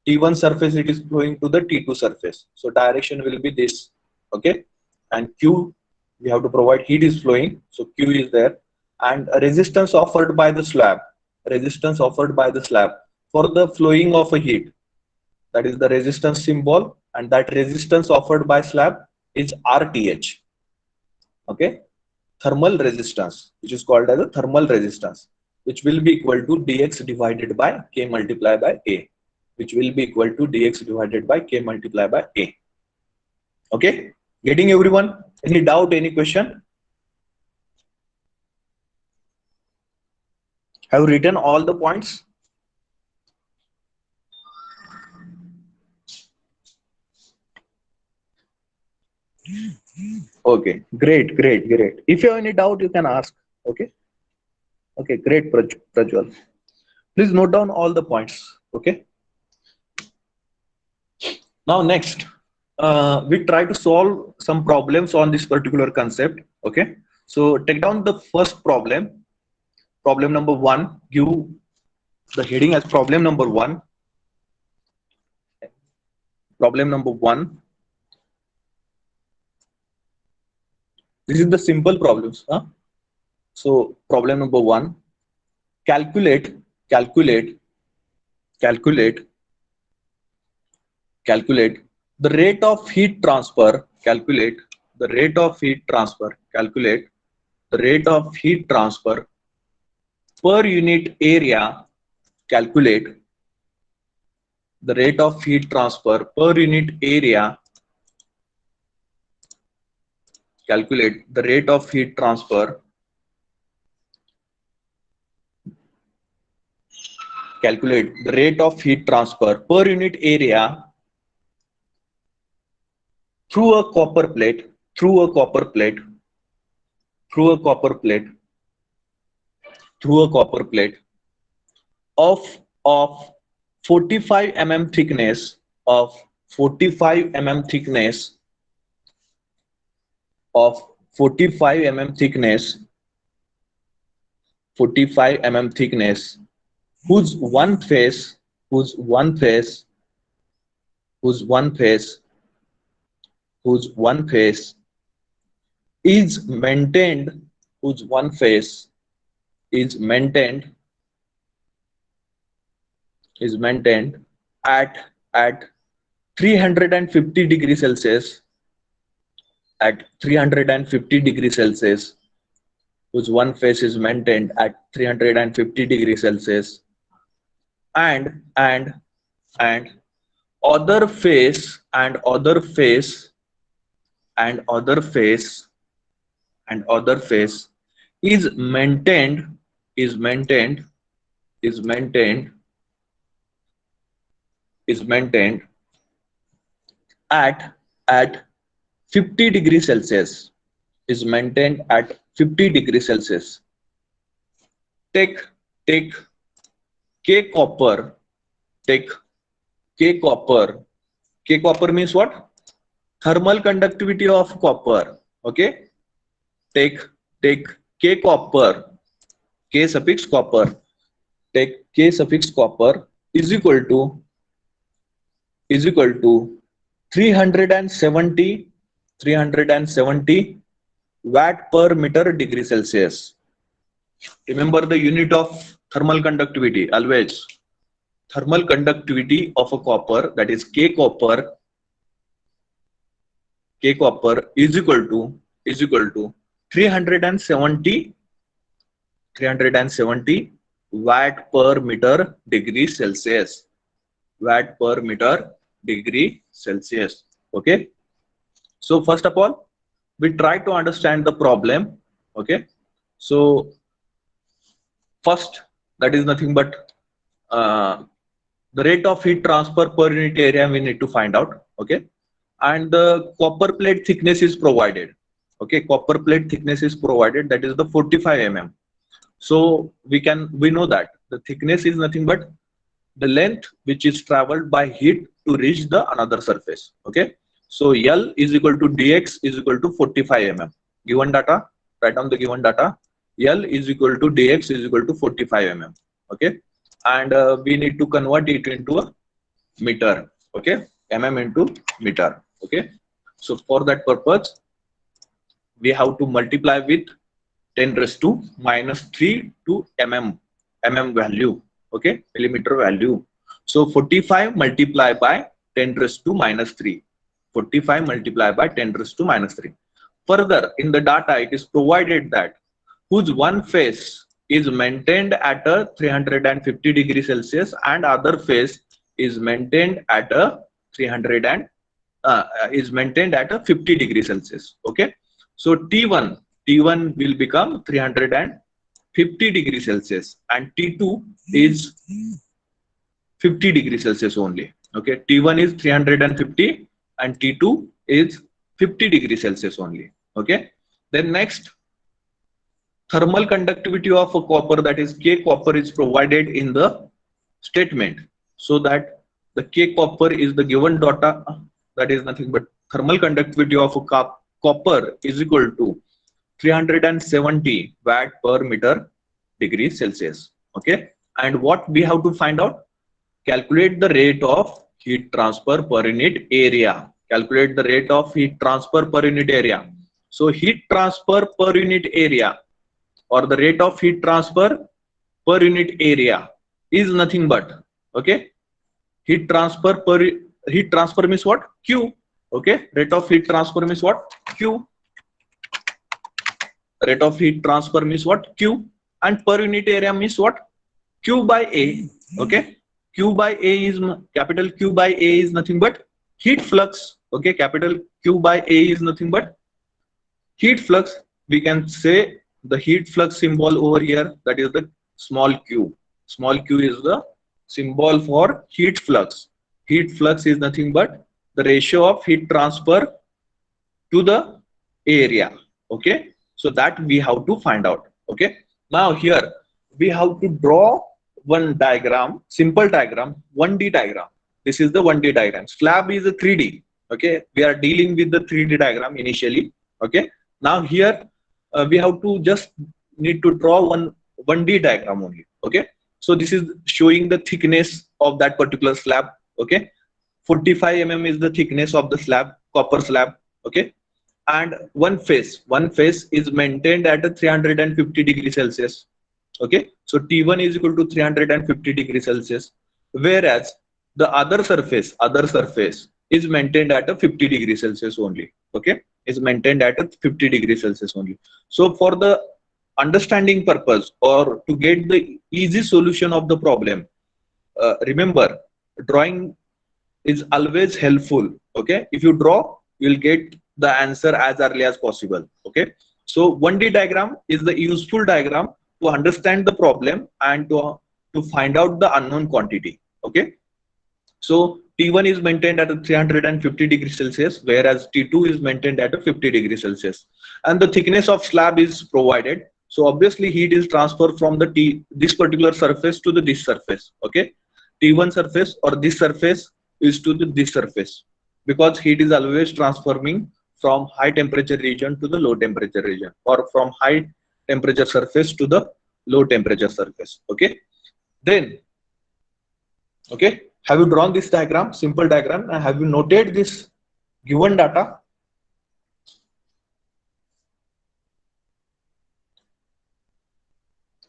T1 surface, it is flowing to the T2 surface. So direction will be this. Okay, and Q, we have to provide, heat is flowing, so Q is there, and a resistance offered by the slab, resistance offered by the slab for the flowing of a heat, that is the resistance symbol, and that resistance offered by slab is RTH. Okay, thermal resistance, which is called as a thermal resistance, which will be equal to dx divided by K multiply by A, which will be equal to dx divided by K multiply by A. Okay, getting everyone? Any doubt, any question? Have you written all the points? Okay, great. If you have any doubt, you can ask. Okay, okay, great, Prajwal. Please note down all the points. Okay, now next, we try to solve some problems on this particular concept. Okay, so take down the first problem, problem number 1. Give the heading as problem number 1. Problem number 1. This is the simple problems, huh? So problem number 1, calculate the rate of heat transfer, calculate the rate of heat transfer, calculate the rate of heat transfer per unit area, calculate the rate of heat transfer per unit area, calculate the rate of heat transfer, calculate the rate of heat transfer per unit area through a copper plate, through a copper plate, through a copper plate, through a copper plate of 45 mm thickness, of 45 mm thickness, of 45 mm thickness, 45 mm thickness, whose one face, whose one face, whose one face, whose one face is maintained, whose one face is maintained, is maintained at 350 degrees Celsius, at 350 degrees Celsius, whose one face is maintained at 350 degrees Celsius, and other phase and other phase and other phase and other phase is maintained is maintained is maintained is maintained at at 50 degrees Celsius, is maintained at 50 degrees Celsius. Take take K copper, take K copper. K copper means what? Thermal conductivity of copper. Okay. Take take K copper, K suffix copper. Take K suffix copper is equal to 370 watt per meter degree Celsius. Remember the unit of thermal conductivity always. Thermal conductivity of a copper, that is K copper is equal to 370 watt per meter degree Celsius. Watt per meter degree Celsius. Okay. So first of all, we try to understand the problem. Okay. So first, that is nothing but the rate of heat transfer per unit area we need to find out. Okay. And the copper plate thickness is provided. Okay. Copper plate thickness is provided, that is the 45 mm. So we know that the thickness is nothing but the length which is traveled by heat to reach the another surface. Okay. So L is equal to dx is equal to 45 mm. Given data, write down the given data. L is equal to dx is equal to 45 mm. Okay. And we need to convert it into a meter. Okay. Mm into meter. Okay. So for that purpose, we have to multiply with 10 raised to minus 3 to mm value. Okay, millimeter value. So 45 multiplied by 10 raised to minus 3. 45 multiplied by 10 raised to minus 3. Further, in the data, it is provided that whose one phase is maintained at a 350 degrees Celsius and other phase is maintained at a 50 degrees Celsius. Okay, so T1 will become 350 degrees Celsius and T2 is 50 degrees Celsius only. Okay, T1 is 350 and T2 is 50 degrees Celsius only. Okay, then next, thermal conductivity of a copper, that is K copper, is provided in the statement. So that the K copper is the given data, that is nothing but thermal conductivity of a copper is equal to 370 watt per meter degree Celsius. Okay, and what we have to find out? Calculate the rate of heat transfer per unit area. Calculate the rate of heat transfer per unit area. So heat transfer per unit area or the rate of heat transfer per unit area is nothing but, okay, heat transfer means what? Q. Okay, rate of heat transfer means what? Q. Rate of heat transfer means what? Q. And per unit area means what? Q by A. Okay, Q by A is capital Q by A is nothing but heat flux. Okay, capital Q by A is nothing but heat flux. We can say the heat flux symbol over here, that is the small q. Small q is the symbol for heat flux. Heat flux is nothing but the ratio of heat transfer to the area. Okay, so that we have to find out. Okay, now here we have to draw one diagram, simple diagram, 1D diagram. This is the 1D diagram. Slab is a 3D. Okay, we are dealing with the 3D diagram initially. Okay, now here we have to just need to draw one 1D diagram only. Okay, so this is showing the thickness of that particular slab. Okay, 45 mm is the thickness of the slab, copper slab. Okay, and one face is maintained at a 350 degrees Celsius. Okay, so T1 is equal to 350 degrees Celsius, whereas the other surface is maintained at a 50 degrees Celsius only. Okay, is maintained at a 50 degrees Celsius only. So for the understanding purpose or to get the easy solution of the problem, remember, drawing is always helpful. Okay, if you draw, you'll get the answer as early as possible. Okay, so 1D diagram is the useful diagram to understand the problem and to find out the unknown quantity. Okay, so T1 is maintained at a 350 degrees Celsius, whereas T2 is maintained at a 50 degrees Celsius, and the thickness of slab is provided. So obviously heat is transferred from the this particular surface to the this surface. Okay, T1 surface or this surface is to the this surface, because heat is always transforming from high temperature region to the low temperature region, or from high temperature surface to the low temperature surface. Okay, then okay, have you drawn this diagram, simple diagram, and have you noted this given data?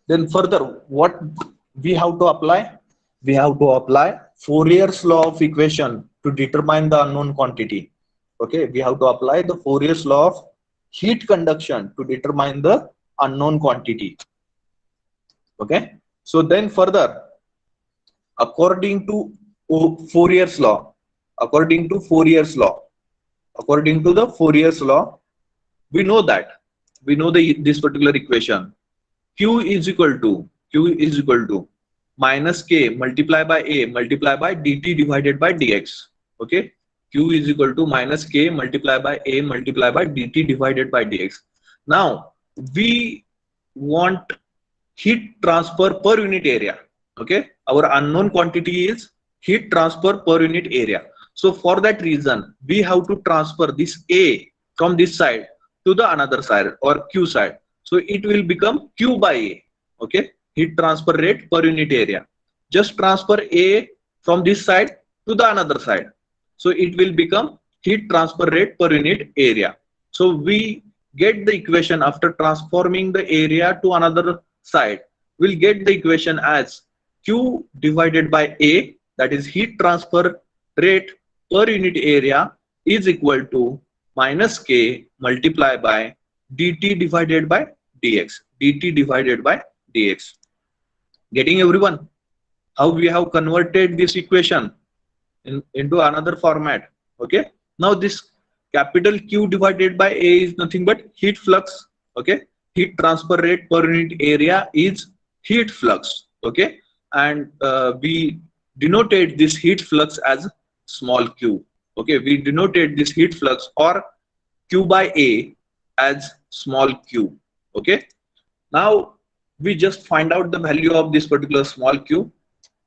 Then further, what we have to apply? We have to apply Fourier's law of equation to determine the unknown quantity. Okay, we have to apply the Fourier's law of heat conduction to determine the unknown quantity. Okay, so then further, according to Fourier's law, according to Fourier's law, according to the Fourier's law, we know this particular equation. Q is equal to minus K multiplied by A multiplied by dt divided by dx. Okay, Q is equal to minus K multiplied by A multiplied by dt divided by dx. Now we want heat transfer per unit area. Okay, our unknown quantity is heat transfer per unit area. So for that reason, we have to transfer this A from this side to the another side, or Q side. So it will become Q by A. Okay, heat transfer rate per unit area. Just transfer A from this side to the another side. So it will become heat transfer rate per unit area. So we get the equation after transforming the area to another side. We'll get the equation as Q divided by A, that is heat transfer rate per unit area, is equal to minus K multiplied by dt divided by dx. dt divided by dx. Getting everyone? How we have converted this equation into another format. Okay, now this capital Q divided by A is nothing but heat flux. Okay, heat transfer rate per unit area is heat flux. Okay, and we denoted this heat flux as small q. Okay, we denoted this heat flux or Q by A as small q. Okay, now we just find out the value of this particular small q.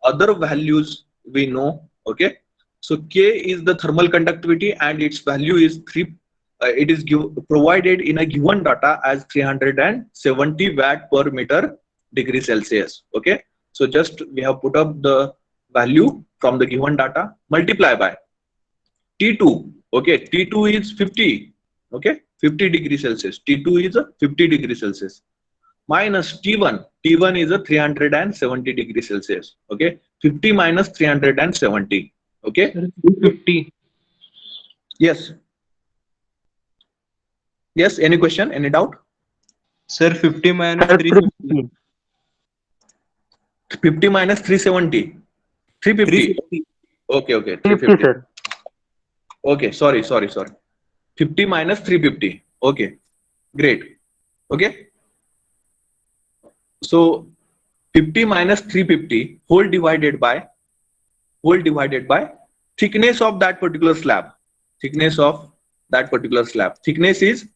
Other values we know. Okay, so K is the thermal conductivity and its value is 3. It is provided in a given data as 370 watt per meter degree Celsius. Okay, so just we have put up the value from the given data, multiply by T2. Okay, T2 is 50. Okay, 50 degrees Celsius. T2 is a 50 degrees Celsius minus T1. T1 is a 370 degrees Celsius. Okay, 50 minus 370. Okay, 350. Yes. Yes. Any question? Any doubt? Sir, 50 minus 350. 50 minus 370. 350. 350. Okay. Okay. 350, 350. sir. Okay. Sorry. 50 minus 350. Okay. Great. Okay. So 50 minus 350 whole divided by thickness of that particular slab. Thickness of that particular slab. Thickness is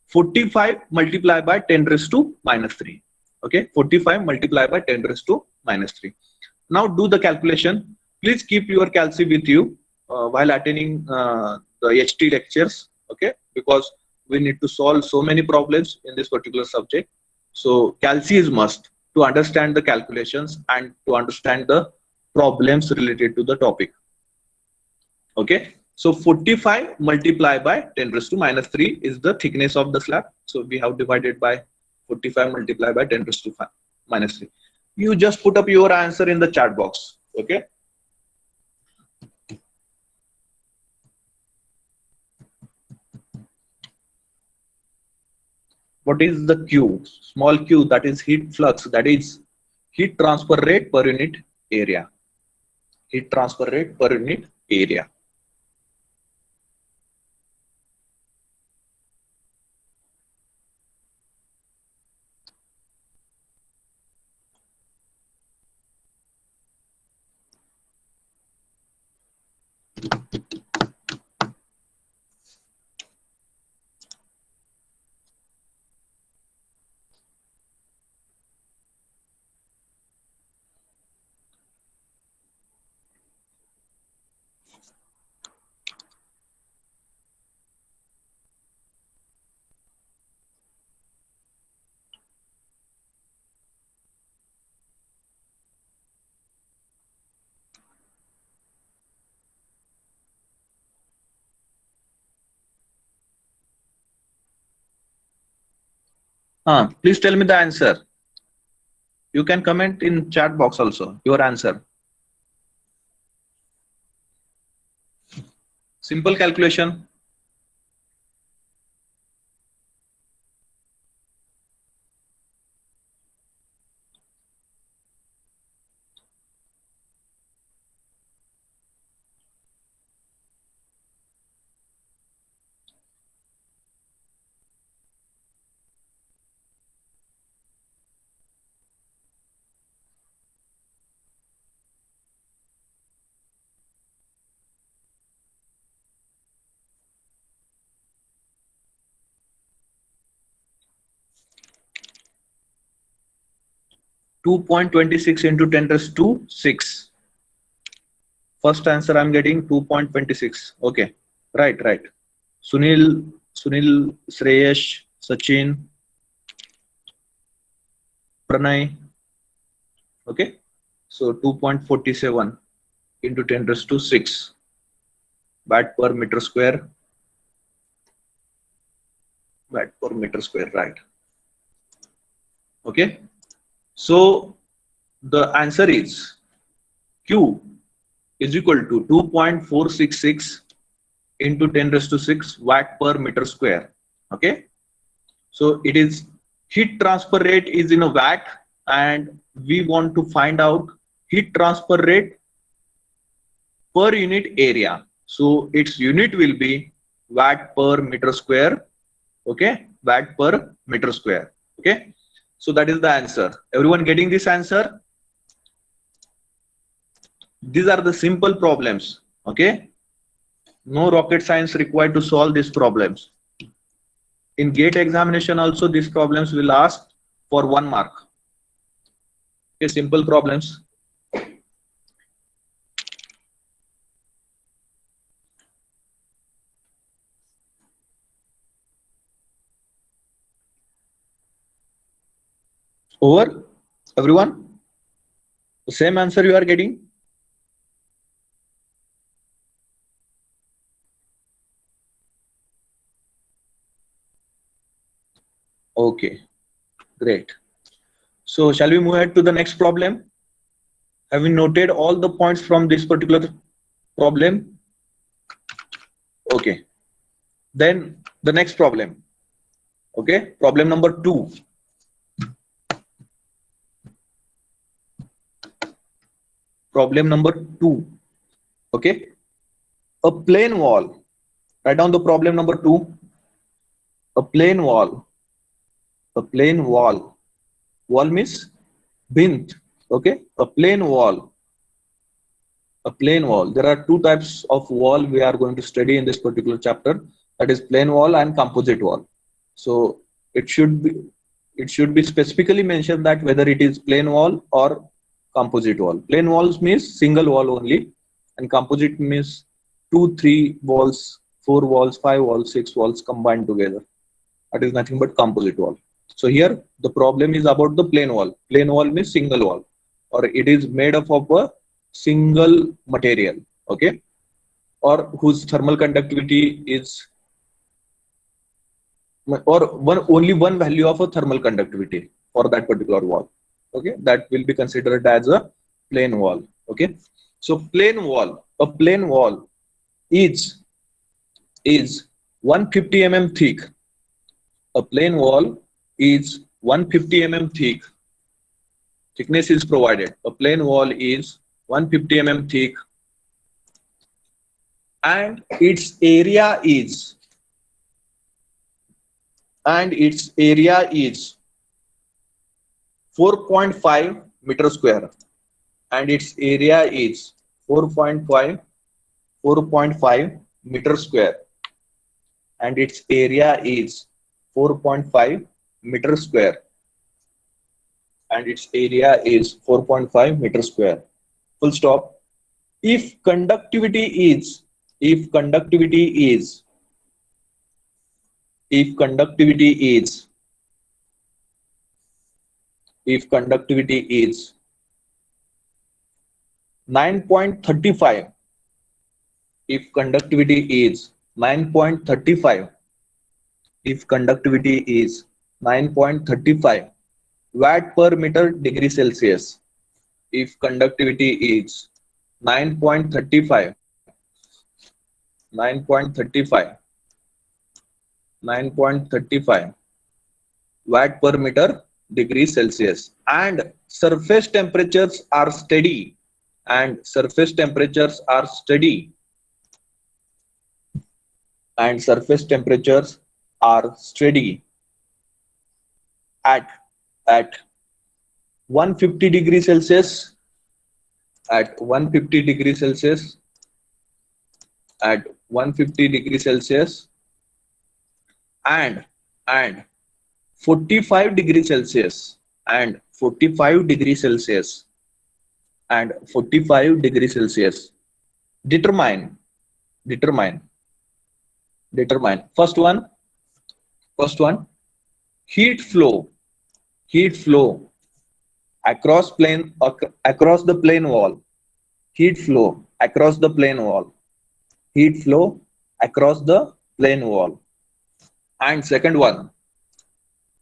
45 multiplied by 10 raised to minus 3. Okay, 45 multiplied by 10 raised to minus 3. Now do the calculation. Please keep your calci with you while attending the HT lectures. Okay, because we need to solve so many problems in this particular subject. So calci is must to understand the calculations and to understand the problems related to the topic. Okay, so 45 multiplied by 10 raised to minus 3 is the thickness of the slab. So we have divided by 45 multiplied by 10 raised to minus 3. You just put up your answer in the chat box. Okay. What is the Q? Small q, that is heat flux, that is heat transfer rate per unit area. heat transfer rate per unit area. Please tell me the answer. You can comment in chat box also your answer. Simple calculation. (2.26 into 10 raised to 6). First answer I'm getting 2.26. Okay, right. Sunil, Shreyesh, Sachin, Pranay. Okay, so 2.47 into 10 raised to 6 watt per meter square. Watt per meter square, right? Okay, so the answer is Q is equal to 2.466 into 10 raised to 6 watt per meter square. Okay, so it is heat transfer rate is in a watt, and we want to find out heat transfer rate per unit area. So its unit will be watt per meter square. Okay, watt per meter square. Okay, so that is the answer. Everyone getting this answer? These are the simple problems. Okay, no rocket science required to solve these problems. In GATE examination also these problems will ask for 1 mark. Okay, simple problems. Over, everyone? The same answer you are getting? Okay, great. So shall we move ahead to the next problem? Have we noted all the points from this particular problem? Okay, then the next problem. Okay, problem number 2. Problem number 2. Okay, a plane wall. Write down the problem number 2. A plane wall. A plane wall. Wall means bint. Okay, a plane wall. A plane wall. There are 2 types of wall we are going to study in this particular chapter. That is plane wall and composite wall. So it should be specifically mentioned that whether it is plane wall or composite wall. Plane walls means single wall only, and composite means 2, 3 walls, 4 walls, 5 walls, 6 walls combined together. That is nothing but composite wall. So here the problem is about the plane wall. Plane wall means single wall, or it is made up of a single material. Okay, or whose thermal conductivity is, or only one value of a thermal conductivity for that particular wall. Okay, that will be considered as a plane wall. Okay, so plane wall, a plane wall is 150 mm thick. A plane wall is 150 mm thick. Thickness is provided. A plane wall is 150 mm thick, and its area is 4.5 meter square, and its area is 4.5 meter square, and its area is 4.5 meter square, and its area is 4.5 meter square. Full stop. If conductivity is if conductivity is if conductivity is if conductivity is 9.35, if conductivity is 9.35 if conductivity is 9.35 watt per meter degree Celsius, if conductivity is 9.35 9.35 9.35 watt per meter degree Celsius, and surface temperatures are steady, and surface temperatures are steady, and surface temperatures are steady at 150 degrees Celsius, at 150 degrees Celsius, at 150 degrees Celsius, and 45 degrees Celsius, and 45 degrees Celsius, and 45 degrees Celsius. Determine first one heat flow across the plane wall, heat flow across the plane wall, heat flow across the plane wall. And second one,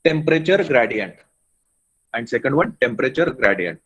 temperature gradient, and second one, temperature gradient.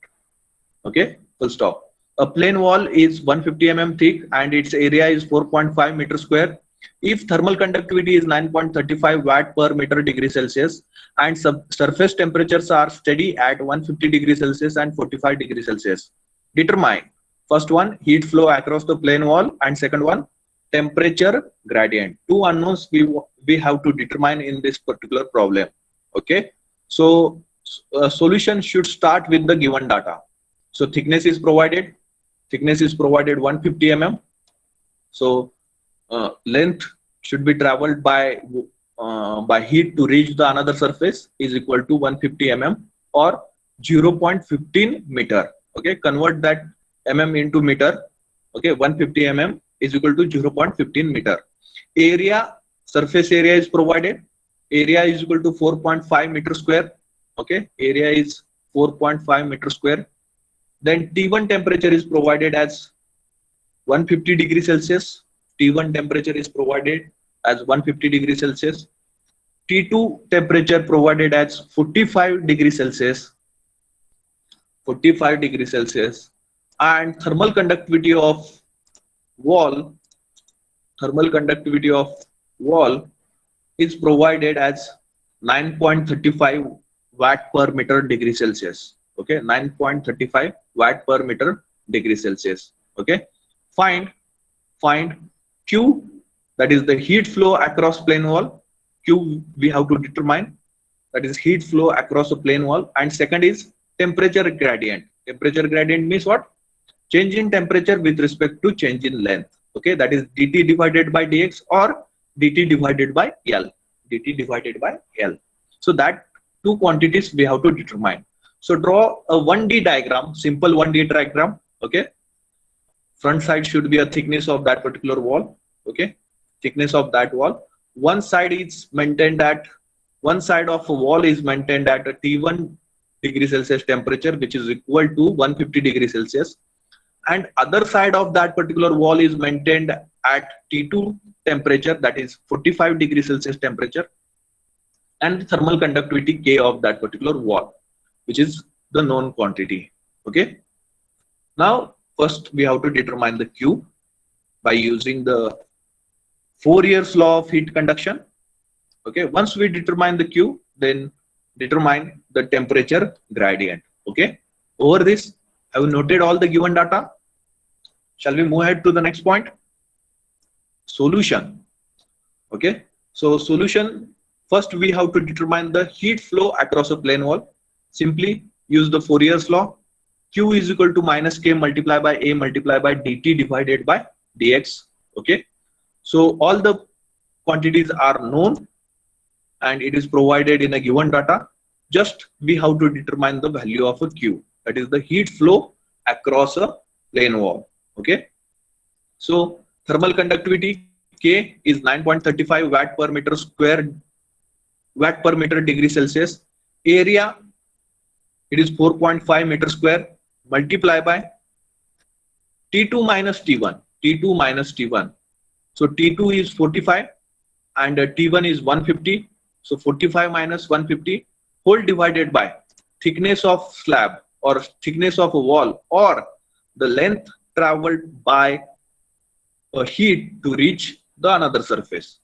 Okay, full stop. A plane wall is 150 mm thick and its area is 4.5 meter square. If thermal conductivity is 9.35 watt per meter degree Celsius and surface temperatures are steady at 150 degrees Celsius and 45 degrees Celsius, determine first one, heat flow across the plane wall, and second one, temperature gradient. Two unknowns we have to determine in this particular problem. Okay, so solution should start with the given data. So thickness is provided 150 mm. So length should be traveled by heat to reach the another surface is equal to 150 mm or 0.15 meter. Okay, convert that mm into meter. Okay, 150 mm is equal to 0.15 meter. Area, surface area is provided. Area is equal to 4.5 meter square. Okay, area is 4.5 meter square. Then T1 temperature is provided as 150 degrees Celsius. T1 temperature is provided as 150 degrees Celsius. T2 temperature provided as 45 degrees Celsius. 45 degrees Celsius. And thermal conductivity of wall is provided as 9.35 watt per meter degree Celsius. Okay, 9.35 watt per meter degree Celsius. Okay, find Q, that is the heat flow across plane wall. Q we have to determine, that is heat flow across the plane wall. And second is temperature gradient. Temperature gradient means what? Change in temperature with respect to change in length. Okay, that is dt divided by dx or dt divided by L. dt divided by L. So that two quantities we have to determine. So draw a 1D diagram, simple 1D diagram. Okay, front side should be a thickness of that particular wall. Okay, thickness of that wall. One side of a wall is maintained at a T1 degree Celsius temperature, which is equal to 150 degrees Celsius, and other side of that particular wall is maintained at T2 temperature, that is 45 degrees Celsius temperature, and the thermal conductivity K of that particular wall, which is the known quantity. Okay, now first we have to determine the Q by using the Fourier's law of heat conduction. Okay, once we determine the Q, then determine the temperature gradient. Okay, over this Have you noted all the given data? Shall we move ahead to the next point? Solution. Okay, so solution, first we have to determine the heat flow across a plane wall. Simply use the Fourier's law. Q is equal to minus K multiplied by A multiplied by dt divided by dx. Okay, so all the quantities are known and it is provided in a given data. Just we have to determine the value of a Q, that is the heat flow across a plane wall. Okay, so thermal conductivity K is 9.35 watt per meter square, watt per meter degree Celsius. Area, it is 4.5 meter square, multiply by T2 minus T1. T2 minus T1. So T2 is 45 and T1 is 150. So 45 minus 150 whole divided by thickness of slab or thickness of a wall or the length traveled by a heat to reach the another surface.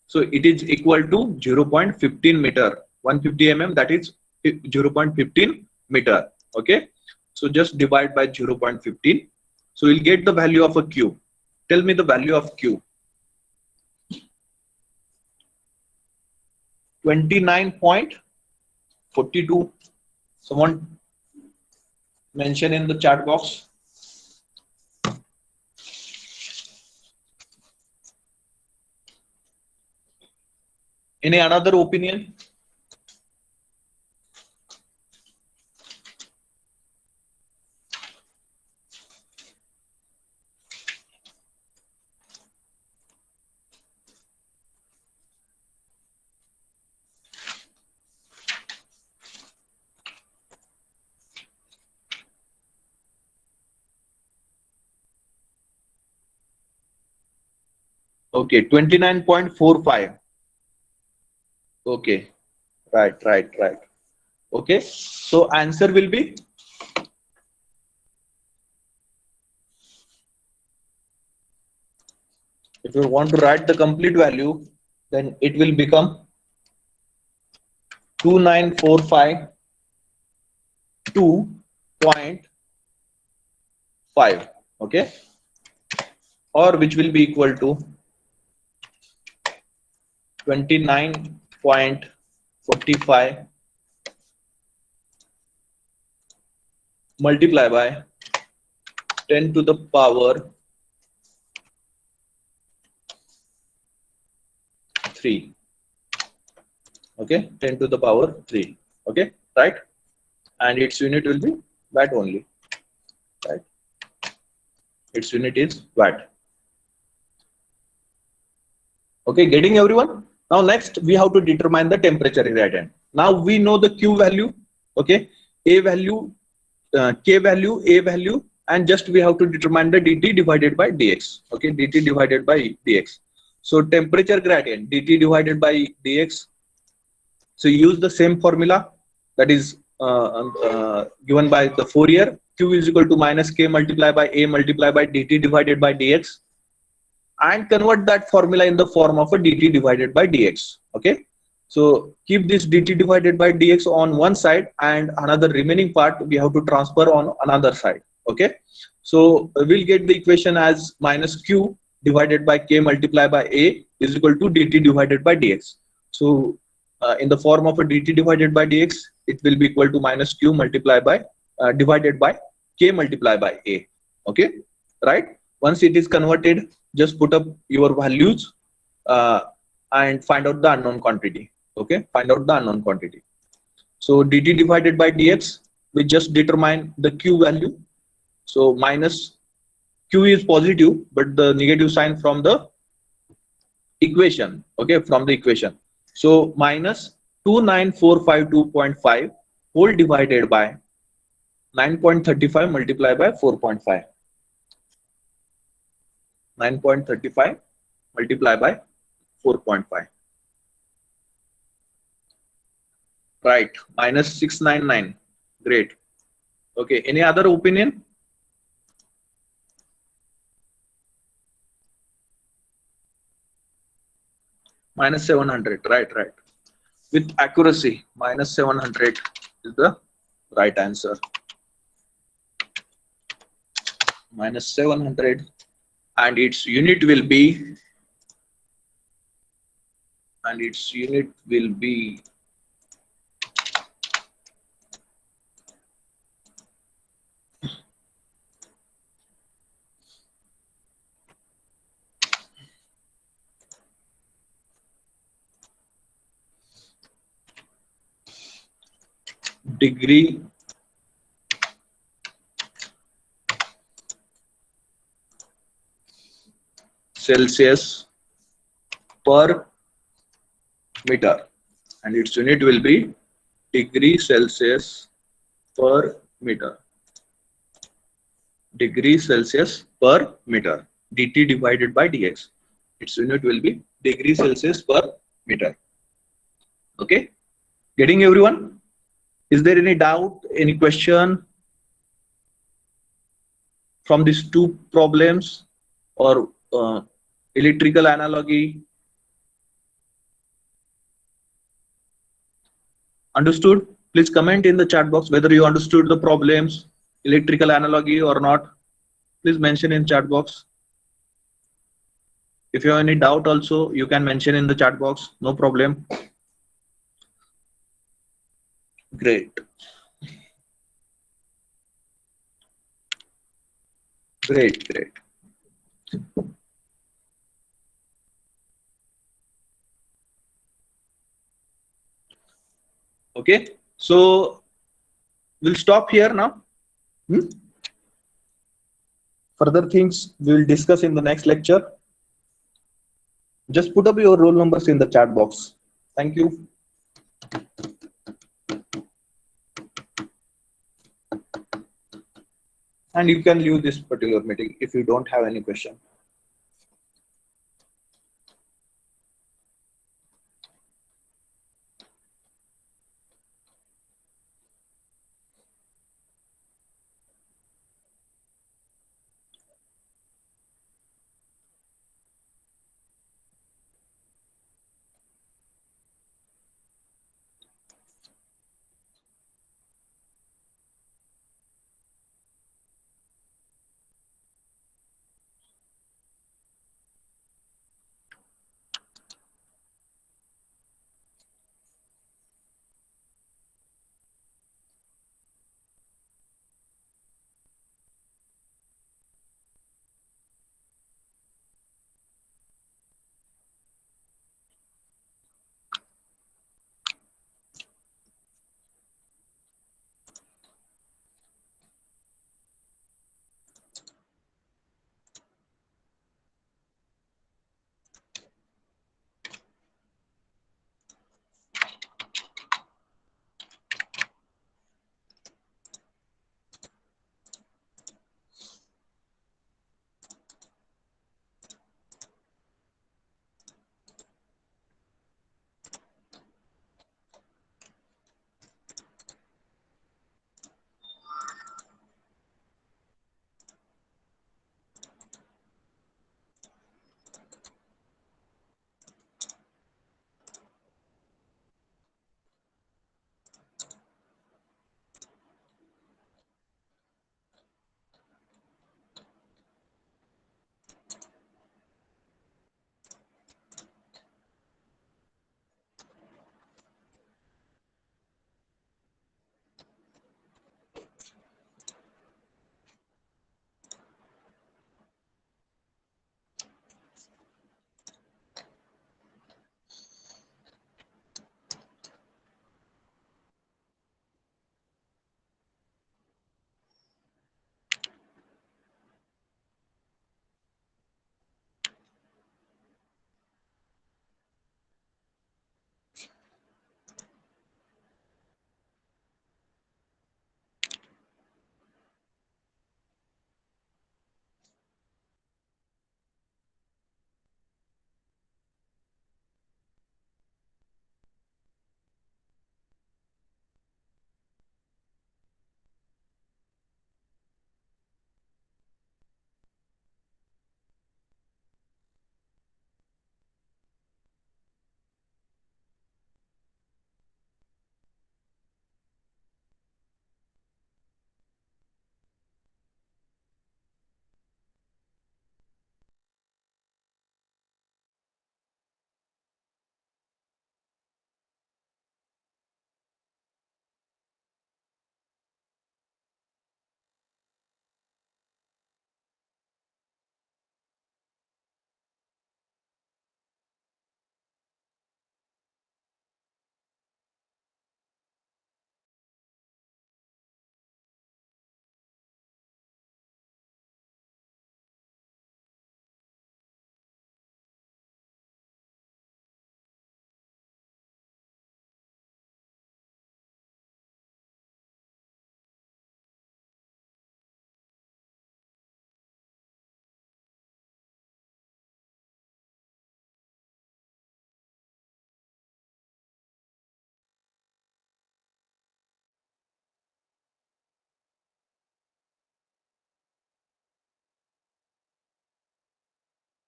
So it is equal to 0.15 meter, 150 mm, that is 0.15 meter. Okay, so just divide by 0.15. So we'll get the value of a Q. Tell me the value of Q. 29.42. Someone mention in the chat box. Any another opinion? Okay, 29.45. Okay, right. Okay, so answer will be if you want to write the complete value, then it will become 2945.2.5. Okay, or which will be equal to 29.45 multiply by 10 to the power 3. Okay, 10 to the power 3. Okay, right, and its unit will be watt only, right? Its unit is watt. Okay, getting everyone? Now next we have to determine the temperature gradient. Now we know the Q value, okay, A value, K value, A value, and just we have to determine the dt divided by dx. Okay, dt divided by dx. So temperature gradient dt divided by dx. So use the same formula that is given by the Fourier. Q is equal to minus K multiplied by A multiplied by dt divided by dx, and convert that formula in the form of a dt divided by dx. Okay, so keep this dt divided by dx on one side and another remaining part we have to transfer on another side. Okay, so we'll get the equation as minus Q divided by K multiplied by A is equal to dt divided by dx. So in the form of a dt divided by dx, it will be equal to minus Q multiplied by divided by K multiplied by A. Okay, right? Once it is converted, just put up your values and find out the unknown quantity. Okay, find out the unknown quantity. So dt divided by dx, we just determine the Q value. So minus Q is positive, but the negative sign from the equation. Okay, from the equation. So minus 29452.5 whole divided by 9.35 multiplied by 4.5. 9.35 multiplied by 4.5. Right, minus 699. Great. Okay, any other opinion? Minus 700. Right. With accuracy, minus 700 is the right answer. minus 700, and its unit will be degree Celsius per meter, and its unit will be degree Celsius per meter. Degree Celsius per meter. dt divided by dx. Its unit will be degree Celsius per meter. Okay, getting everyone? Is there any doubt, any question from these two problems or electrical analogy? Understood? Please comment in the chat box whether you understood the problems, electrical analogy or not. Please mention in chat box. If you have any doubt also, you can mention in the chat box, no problem. Great. Great. Okay, so we'll stop here now. Further things we will discuss in the next lecture. Just put up your roll numbers in the chat box. Thank you. And you can leave this particular meeting if you don't have any question.